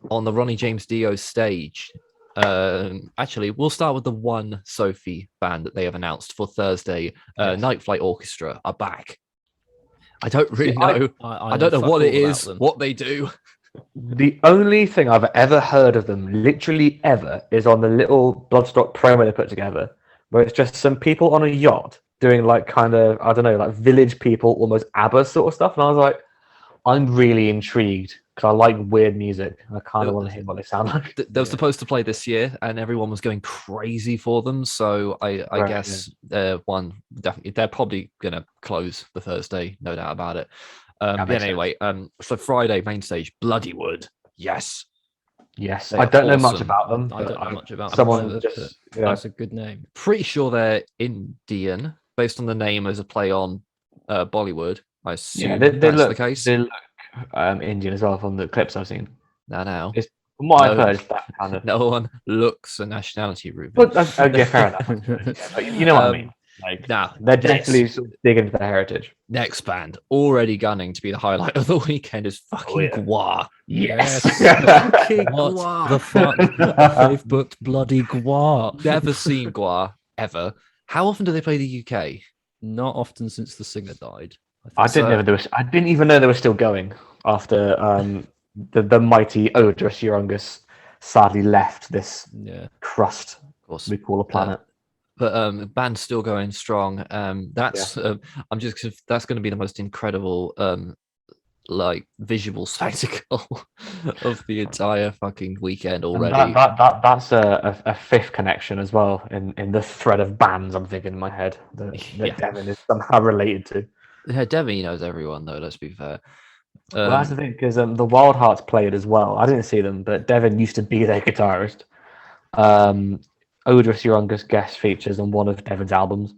on the Ronnie James Dio stage. Actually, we'll start with the one Sophie band that they have announced for Thursday. Night Flight Orchestra are back. I don't really know. I don't know what it is, what they do. The only thing I've ever heard of them, literally ever, is on the little Bloodstock promo they put together, where it's just some people on a yacht doing like kind of, I don't know, like village people, almost ABBA sort of stuff. And I was like, I'm really intrigued because I like weird music. I kind of want to hear what they sound like. They were supposed to play this year, and everyone was going crazy for them. So I guess definitely they're probably going to close the Thursday, no doubt about it. Anyway, so Friday main stage, Bloodywood. Yes. I don't know much about them. I don't know much about someone them. Just, That's a good name. Pretty sure they're Indian, based on the name as a play on Bollywood. I assume they that's look, the case. They look Indian as well from the clips I've seen. Now. It's, from what I've No. heard, it's that kind of. No one looks a nationality, Ruben. But okay, fair enough. Yeah, but you know what I mean. Like, Now, they're this definitely sort of digging into their heritage. next band already gunning to be the highlight of the weekend is fucking yeah. Gwa. Yes. Fucking What Gwa. the fuck? They've booked bloody Gua. Never seen Gwa ever. How often do they play the UK? Not often since the singer died. I didn't even know they were still going after the mighty Odorous Urungus sadly left this crust Of course. we call a planet. But band's still going strong. That's that's going to be the most incredible like visual spectacle of the entire fucking weekend already. That's a fifth connection as well in the thread of bands I'm thinking in my head that Devon is somehow related to. Yeah, Devon knows everyone though. Let's be fair. Well, that's the thing because the Wild Hearts played as well. I didn't see them, but Devon used to be their guitarist. Odorous Urungus guest features on one of Devon's albums.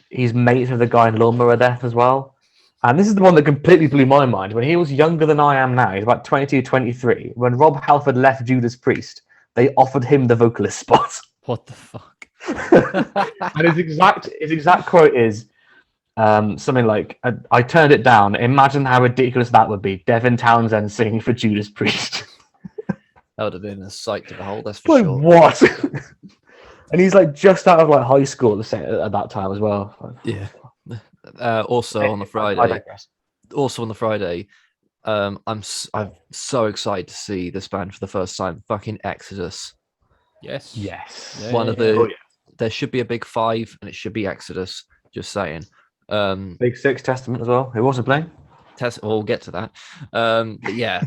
He's mates with the guy in Lawnmower Death as well. And this is the one that completely blew my mind. When he was younger than I am now, he's about 22, 23. When Rob Halford left Judas Priest, they offered him the vocalist spot. What the fuck? And his exact quote is something like, I turned it down. Imagine how ridiculous that would be. Devon Townsend singing for Judas Priest. That would have been a sight to behold, that's for Like, sure. what? And he's like just out of like high school at that time as well. Yeah. Also on the Friday. I'm so excited to see this band for the first time. Fucking Exodus. Yes. Yes. There should be a big 5, and it should be Exodus. Just saying. Big 6 Testament as well. Who wasn't playing? We'll get to that. But yeah.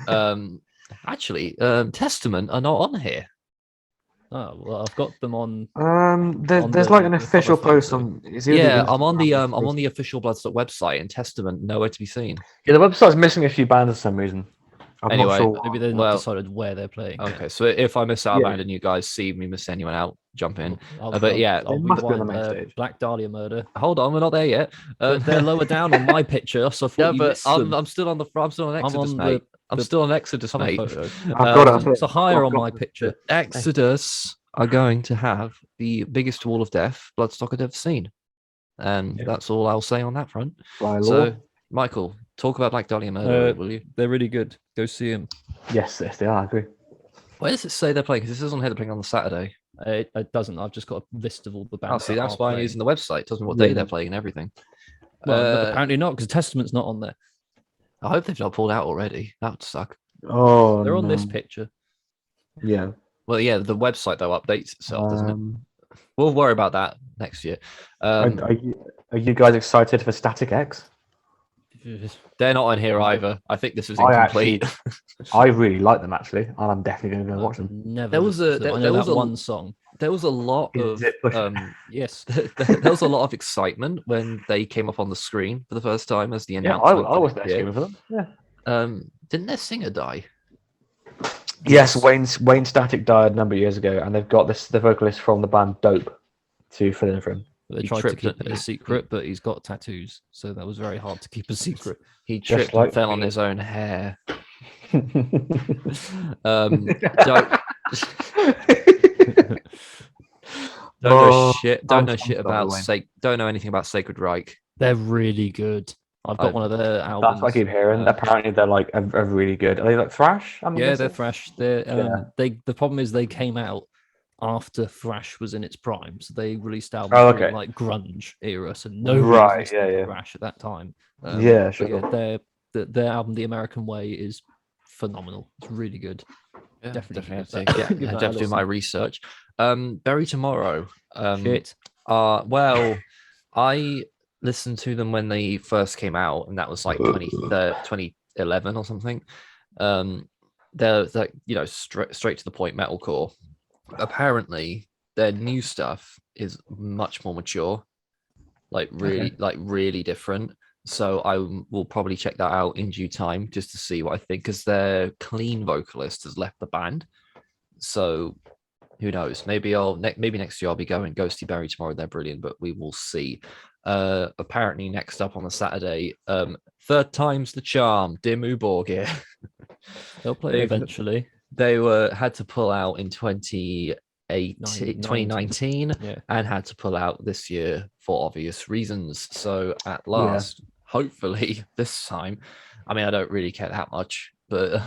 Actually, Testament are not on here. Oh well, I've got them on. There's like an official post on. I'm on the official Bloodstock website, and Testament nowhere to be seen. Yeah, the website's missing a few bands for some reason. I'm not sure. Maybe they've not decided where they're playing. Okay, so if I miss out a band and you guys see me miss anyone out, jump in. I'll must be on the main stage. Black Dahlia Murder. Hold on, we're not there yet. They're lower down on my picture, so I thought but I'm still on the front. I'm still on Exodus, mate. I'm still on Exodus, mate. I've got it. So higher on my picture. Exodus are going to have the biggest wall of death Bloodstock had ever seen, and that's all I'll say on that front. So, Michael, talk about Black Dahlia Murder, will you? They're really good. Go see them. Yes, they are. I agree. Where does it say they're playing? Because this isn't here. They're playing on the Saturday. It doesn't. I've just got a list of all the bands. Oh, see, that's why I'm using the website. It tells me what day they're playing and everything. Well, apparently not, because Testament's not on there. I hope they've not pulled out already. That would suck. Oh, they're on this picture. Yeah. Well, yeah, the website though updates itself, doesn't it? We'll worry about that next year. Are you guys excited for Static X? They're not on here either. I think this is incomplete. I really like them actually, and I'm definitely going to go watch them. Never. There was one song. There was a lot of yes. There was a lot of excitement when they came up on the screen for the first time as the announcement. I was there screaming for them. Yeah. Didn't their singer die? Yes, Wayne Static died a number of years ago, and they've got the vocalist from the band Dope to fill in for him. They tried to keep it a secret, but he's got tattoos, so that was very hard to keep a secret. He tripped and fell on his own hair. Don't know anything about Sacred Reich. They're really good. I've got one of their albums. That's what I keep hearing. Apparently, they're like are really good. Are they like thrash? They're thrash. The problem is they came out after thrash was in its prime, so they released albums in like grunge era, so nobody was thrash at that time. Sure. Their album, The American Way, is phenomenal. It's really good. Yeah, definitely have to do my research. Bury Tomorrow. Shit. Well, I listened to them when they first came out, and that was like 2011 or something. They're like, straight to the point metalcore. Apparently, their new stuff is much more mature, really different. So I will probably check that out in due time just to see what I think, because their clean vocalist has left the band. So who knows? Maybe maybe next year I'll be going Ghosty Berry tomorrow. They're brilliant, but we will see. Apparently next up on the Saturday, third time's the charm, Dimmu Borgir. They'll play eventually. They had to pull out in 2019 Yeah. and had to pull out this year for obvious reasons. So at last, hopefully this time, I mean, I don't really care that much, but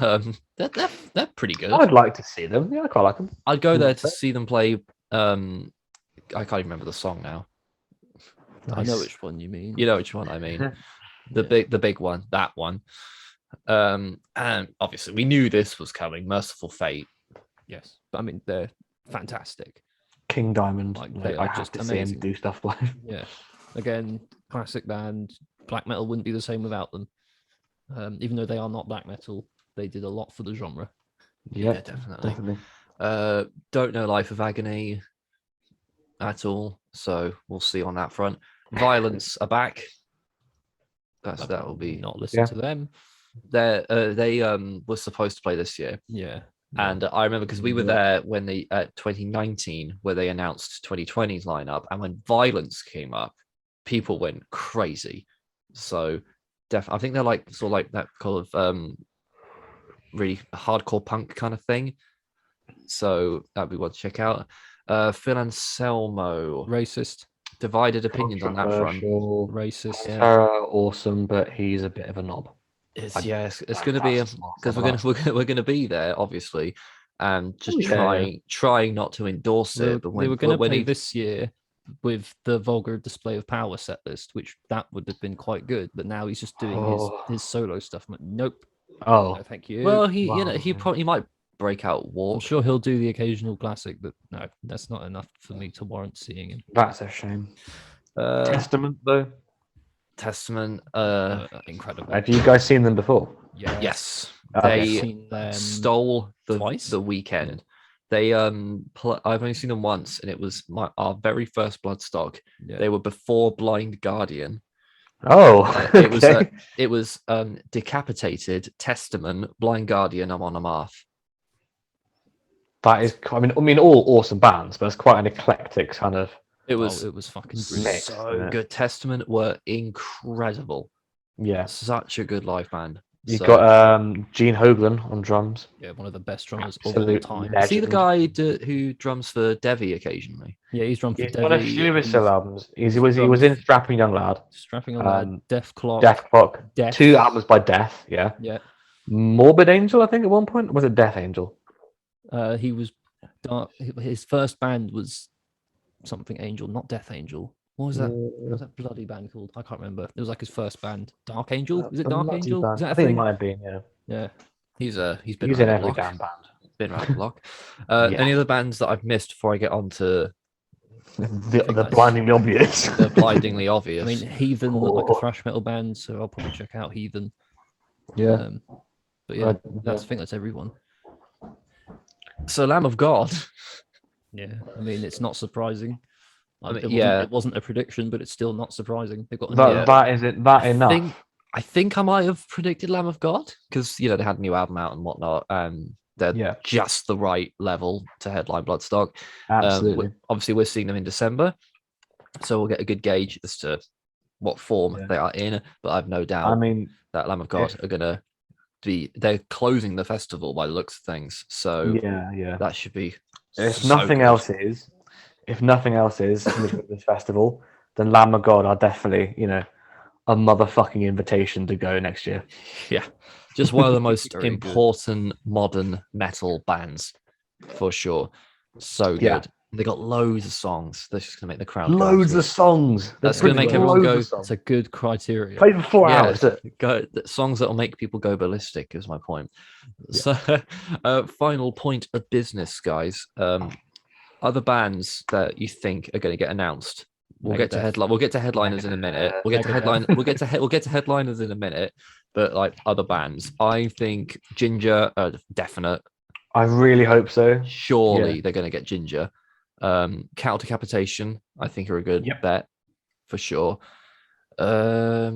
they're pretty good. I'd like to see them. Yeah, I quite like them. I'd go there to see them play. I can't even remember the song now. I know which one you mean. You know which one I mean. The big one, that one. And obviously we knew this was coming. Merciful Fate. Yes, but I mean they're fantastic. King Diamond. Like, Like, they I are have just to see him amazing. do stuff live. Yeah, again, classic band. Black metal wouldn't be the same without them. Even though they are not black metal, they did a lot for the genre. Yeah, definitely. Don't know Life of Agony at all, so we'll see on that front. Violence are back. That will be Not listen to them. They were supposed to play this year. Yeah. And I remember because we were there when they 2019, where they announced 2020's lineup, and when Violence came up, people went crazy. So, I think they're like sort of like that kind of really hardcore punk kind of thing. So that'd be one to check out. Phil Anselmo, Racist. divided opinions on that front. Racist. Terror, awesome, but he's a bit of a knob. It's going to be because we're going to be there obviously, and just trying not to endorse it. But they were going to play this year with the Vulgar Display of Power set list, which that would have been quite good. But now he's just doing his solo stuff. I'm like, nope. Oh, no, thank you. Well, he might break out Walk. I'm sure he'll do the occasional classic, but no, that's not enough for me to warrant seeing him. That's a shame. Testament though. Testament, incredible. Have you guys seen them before? Yeah. Yes, Okay. they stole the weekend. They I've only seen them once, and it was our very first Bloodstock. Yeah. They were before Blind Guardian. Oh, it was Decapitated, Testament, Blind Guardian, I'm on a Marth. That is, I mean, all awesome bands, but it's quite an eclectic kind of. It was fucking mix, so good. Testament were incredible. Yeah, such a good live band. You've got Gene Hoglan on drums. Yeah, one of the best drummers of Absolute all time. legend. Is he the guy who drums for Devi occasionally? Yeah, he's drummed for He's Devi. done a few of his solo albums. He was in Strapping Young Lad. Strapping Young Lad, Death Clock. Death. 2 albums by Death. Yeah. Yeah. Morbid Angel, I think at one point. Was it Death Angel? He was dark. His first band was something Angel, not Death Angel. What was that? What was that bloody band called? I can't remember. It was like his first band. Dark Angel? Is it Dark Angel? Is that I think it might have been. Yeah. Yeah. He's been in every damn band. Been around the block. Any other bands that I've missed before I get on to the blindingly obvious? The blindingly obvious. I mean, Heathen look like a thrash metal band, so I'll probably check out Heathen. Yeah. But yeah, I think that's everyone. So Lamb of God. Yeah, I mean, it's not surprising. It wasn't a prediction, but it's still not surprising. They've got that is it. That enough. I think I might have predicted Lamb of God because they had a new album out and whatnot, and they're just the right level to headline Bloodstock. Absolutely. Obviously, we're seeing them in December, so we'll get a good gauge as to what form they are in. But I've no doubt. I mean, that Lamb of God are gonna be. They're closing the festival by the looks of things, so that should be. If nothing else is this festival, then Lamb of God are definitely, a motherfucking invitation to go next year. Yeah, just one of the most important modern metal bands for sure. So good. Yeah. They got loads of songs. That's just gonna make the crowd. Loads of songs. That's gonna make everyone go. It's a good criteria. Play for 4 hours. Songs that'll make people go ballistic is my point. Yeah. So, final point of business, guys. Other bands that you think are going to get announced. We'll get to headliners in a minute. We'll get to headliners in a minute. But like other bands, I think Ginger, definite. I really hope so. Surely they're going to get Ginger. Cattle Decapitation, I think, are a good bet for sure. I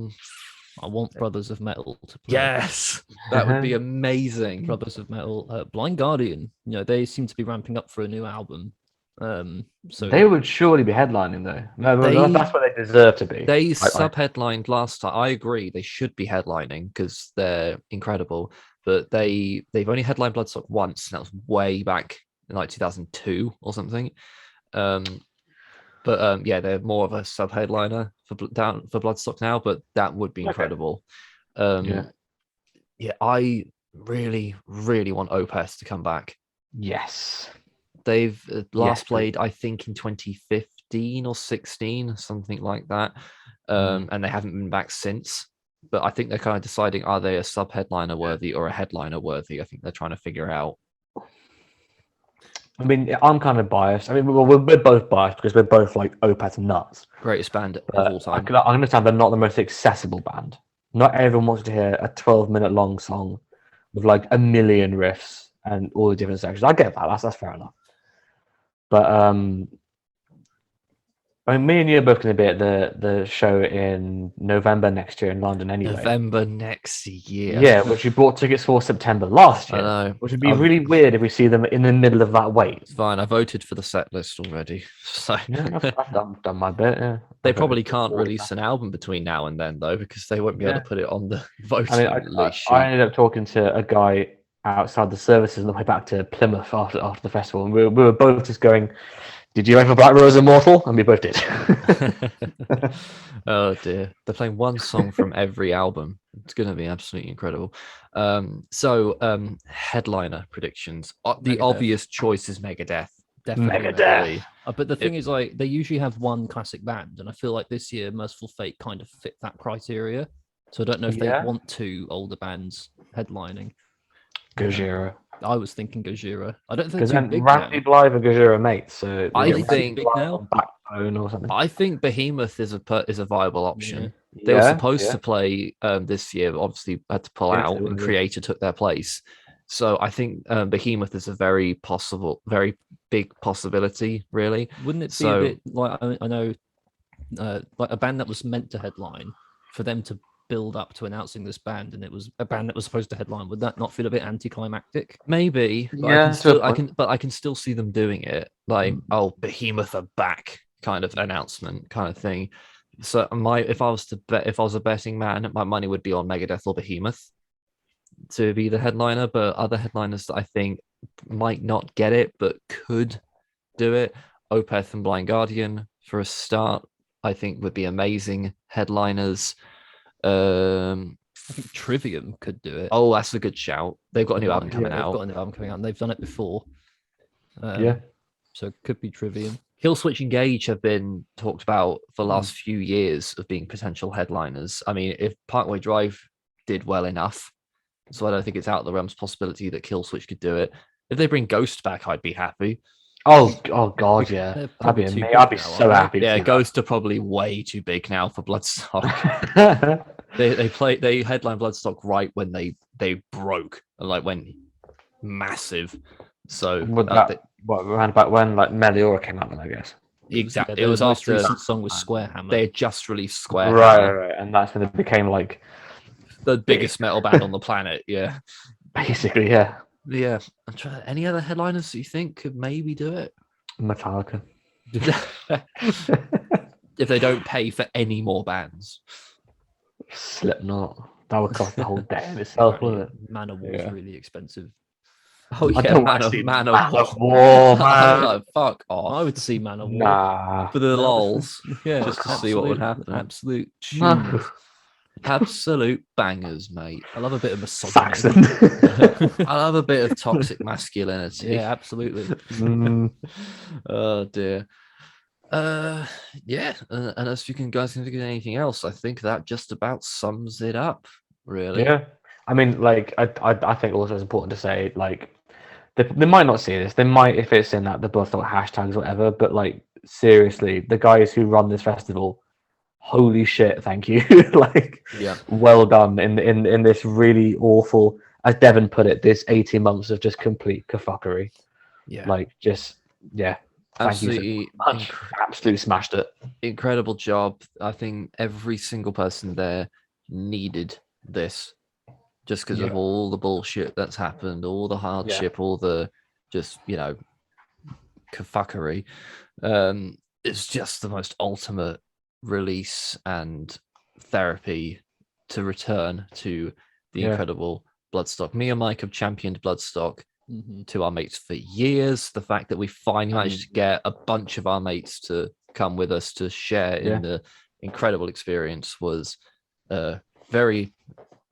I want Brothers of Metal to play. Yes, that would be amazing. Brothers of Metal, Blind Guardian. They seem to be ramping up for a new album. So They would surely be headlining though. No, that's what they deserve to be. They sub-headlined last time. I agree. They should be headlining because they're incredible. But they've only headlined Bloodstock once, and that was way back in like 2002 or something. Yeah, they're more of a sub-headliner for Bloodstock now. But that would be incredible. Yeah, I really, really want Opeth to come back. Yes. They've last played, I think, in 2015 or 16, something like that. And they haven't been back since. But I think they're kind of deciding, are they a sub-headliner worthy or a headliner worthy? I think they're trying to figure out. I mean, I'm kind of biased. I mean, we're both biased because we're both like Opeth nuts. Greatest band of all time. I understand they're not the most accessible band. Not everyone wants to hear a 12-minute long song with like a million riffs and all the different sections. I get that. That's fair enough. But I mean, me and you are both going to be at the show in November next year in London anyway. November next year. Yeah, which we bought tickets for September last year. I know. Which would be really weird if we see them in the middle of that wait. It's fine. I voted for the set list already. So I've done my bit. Yeah. They probably can't release an album between now and then though, because they won't be able to put it on the voting list. I ended up talking to a guy outside the services on the way back to Plymouth after the festival, and we were both just going, "Did you ever Black Rose Immortal?" And we both did. Oh dear, they're playing one song from every album. It's going to be absolutely incredible. Headliner predictions. The obvious choice is Megadeth. Definitely Megadeth. But the thing is, like, they usually have one classic band, and I feel like this year Merciful Fate kind of fit that criteria. So I don't know if they want two older bands headlining. Gojira. I was thinking Gojira. I don't think because Randy Blythe and Gojira mates. So I think Backbone or something. I think Behemoth is a viable option. Yeah. They were supposed to play this year, but obviously had to pull out, and Creator took their place. So I think Behemoth is a very big possibility, really. Wouldn't it be a bit like, I know, like a band that was meant to headline, for them to build up to announcing this band, and it was a band that was supposed to headline? Would that not feel a bit anticlimactic? Maybe, but I can still see them doing it, like Behemoth are back kind of announcement kind of thing. So if I was a betting man, my money would be on Megadeth or Behemoth to be the headliner, but other headliners that I think might not get it but could do it, Opeth and Blind Guardian for a start, I think would be amazing headliners. I think Trivium could do it. Oh, that's a good shout. They've got a new album coming out. They've got a new album coming out, and they've done it before. So it could be Trivium. Killswitch Engage have been talked about for the last few years of being potential headliners. I mean, if Parkway Drive did well enough, so I don't think it's out of the realm's possibility that Killswitch could do it. If they bring Ghost back, I'd be happy. Oh God, yeah. I'd be so happy. Yeah, Ghost are probably way too big now for Bloodstock. they headline Bloodstock right when they broke, like went massive. So around about when like Meliora came out, then I guess. Exactly. Yeah, it was after recent song was Square Hammer. They had just released Square Hammer. Right, and that's when it became like the biggest metal band on the planet. Yeah, basically, yeah. Yeah. I'm trying. Any other headliners that you think could maybe do it? Metallica. If they don't pay for any more bands. Slipknot. That would cost the whole day in itself, wouldn't it? Manowar is really expensive. Oh yeah, Manowar, man. Fuck off. I would see Manowar. Nah. For the lols. Yeah, just to see what would happen. Absolute tunes. Absolute bangers, mate. I love a bit of misogyny. Saxon. I love a bit of toxic masculinity. Yeah, absolutely. Oh dear. Yeah. Unless you guys can think of anything else, I think that just about sums it up. Really. Yeah. I mean, like, I think also it's important to say, like, they might not see this. They might, if it's in that the Bloodstock hashtags or whatever. But like, seriously, the guys who run this festival, holy shit, thank you. Like, yeah, well done in this really awful, as Devon put it, this 18 months of just complete kafuckery. Yeah, like, just absolutely, thank you so much. Absolutely smashed it. Incredible job. I think every single person there needed this just because of Yeah. all the bullshit that's happened, all the hardship, all the just, fuckery. It's just the most ultimate release and therapy to return to the incredible Bloodstock. Me and Mike have championed Bloodstock to our mates for years. The fact that we finally managed to get a bunch of our mates to come with us to share in the incredible experience was very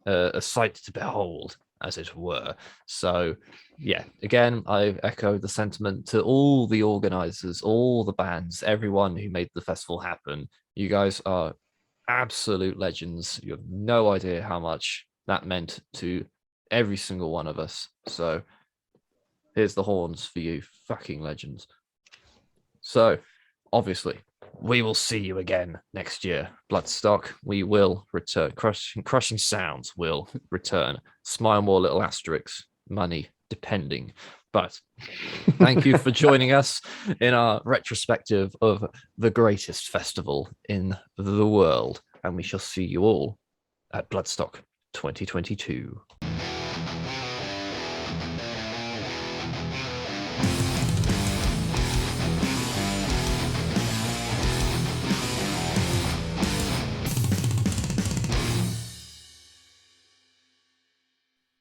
a sight to behold, as it were. So, yeah, again, I echo the sentiment to all the organizers, all the bands, everyone who made the festival happen. You guys are absolute legends. You have no idea how much that meant to every single one of us. So, here's the horns for you, fucking legends. So, obviously, we will see you again next year. Bloodstock, we will return. Crushing Sounds will return. Smile more little asterisks, money depending. But thank you for joining us in our retrospective of the greatest festival in the world. And we shall see you all at Bloodstock 2022.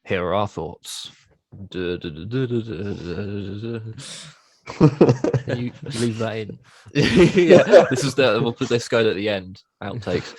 Here are our thoughts. Can you leave that in? Yeah, this is we'll put this going at the end. Outtakes.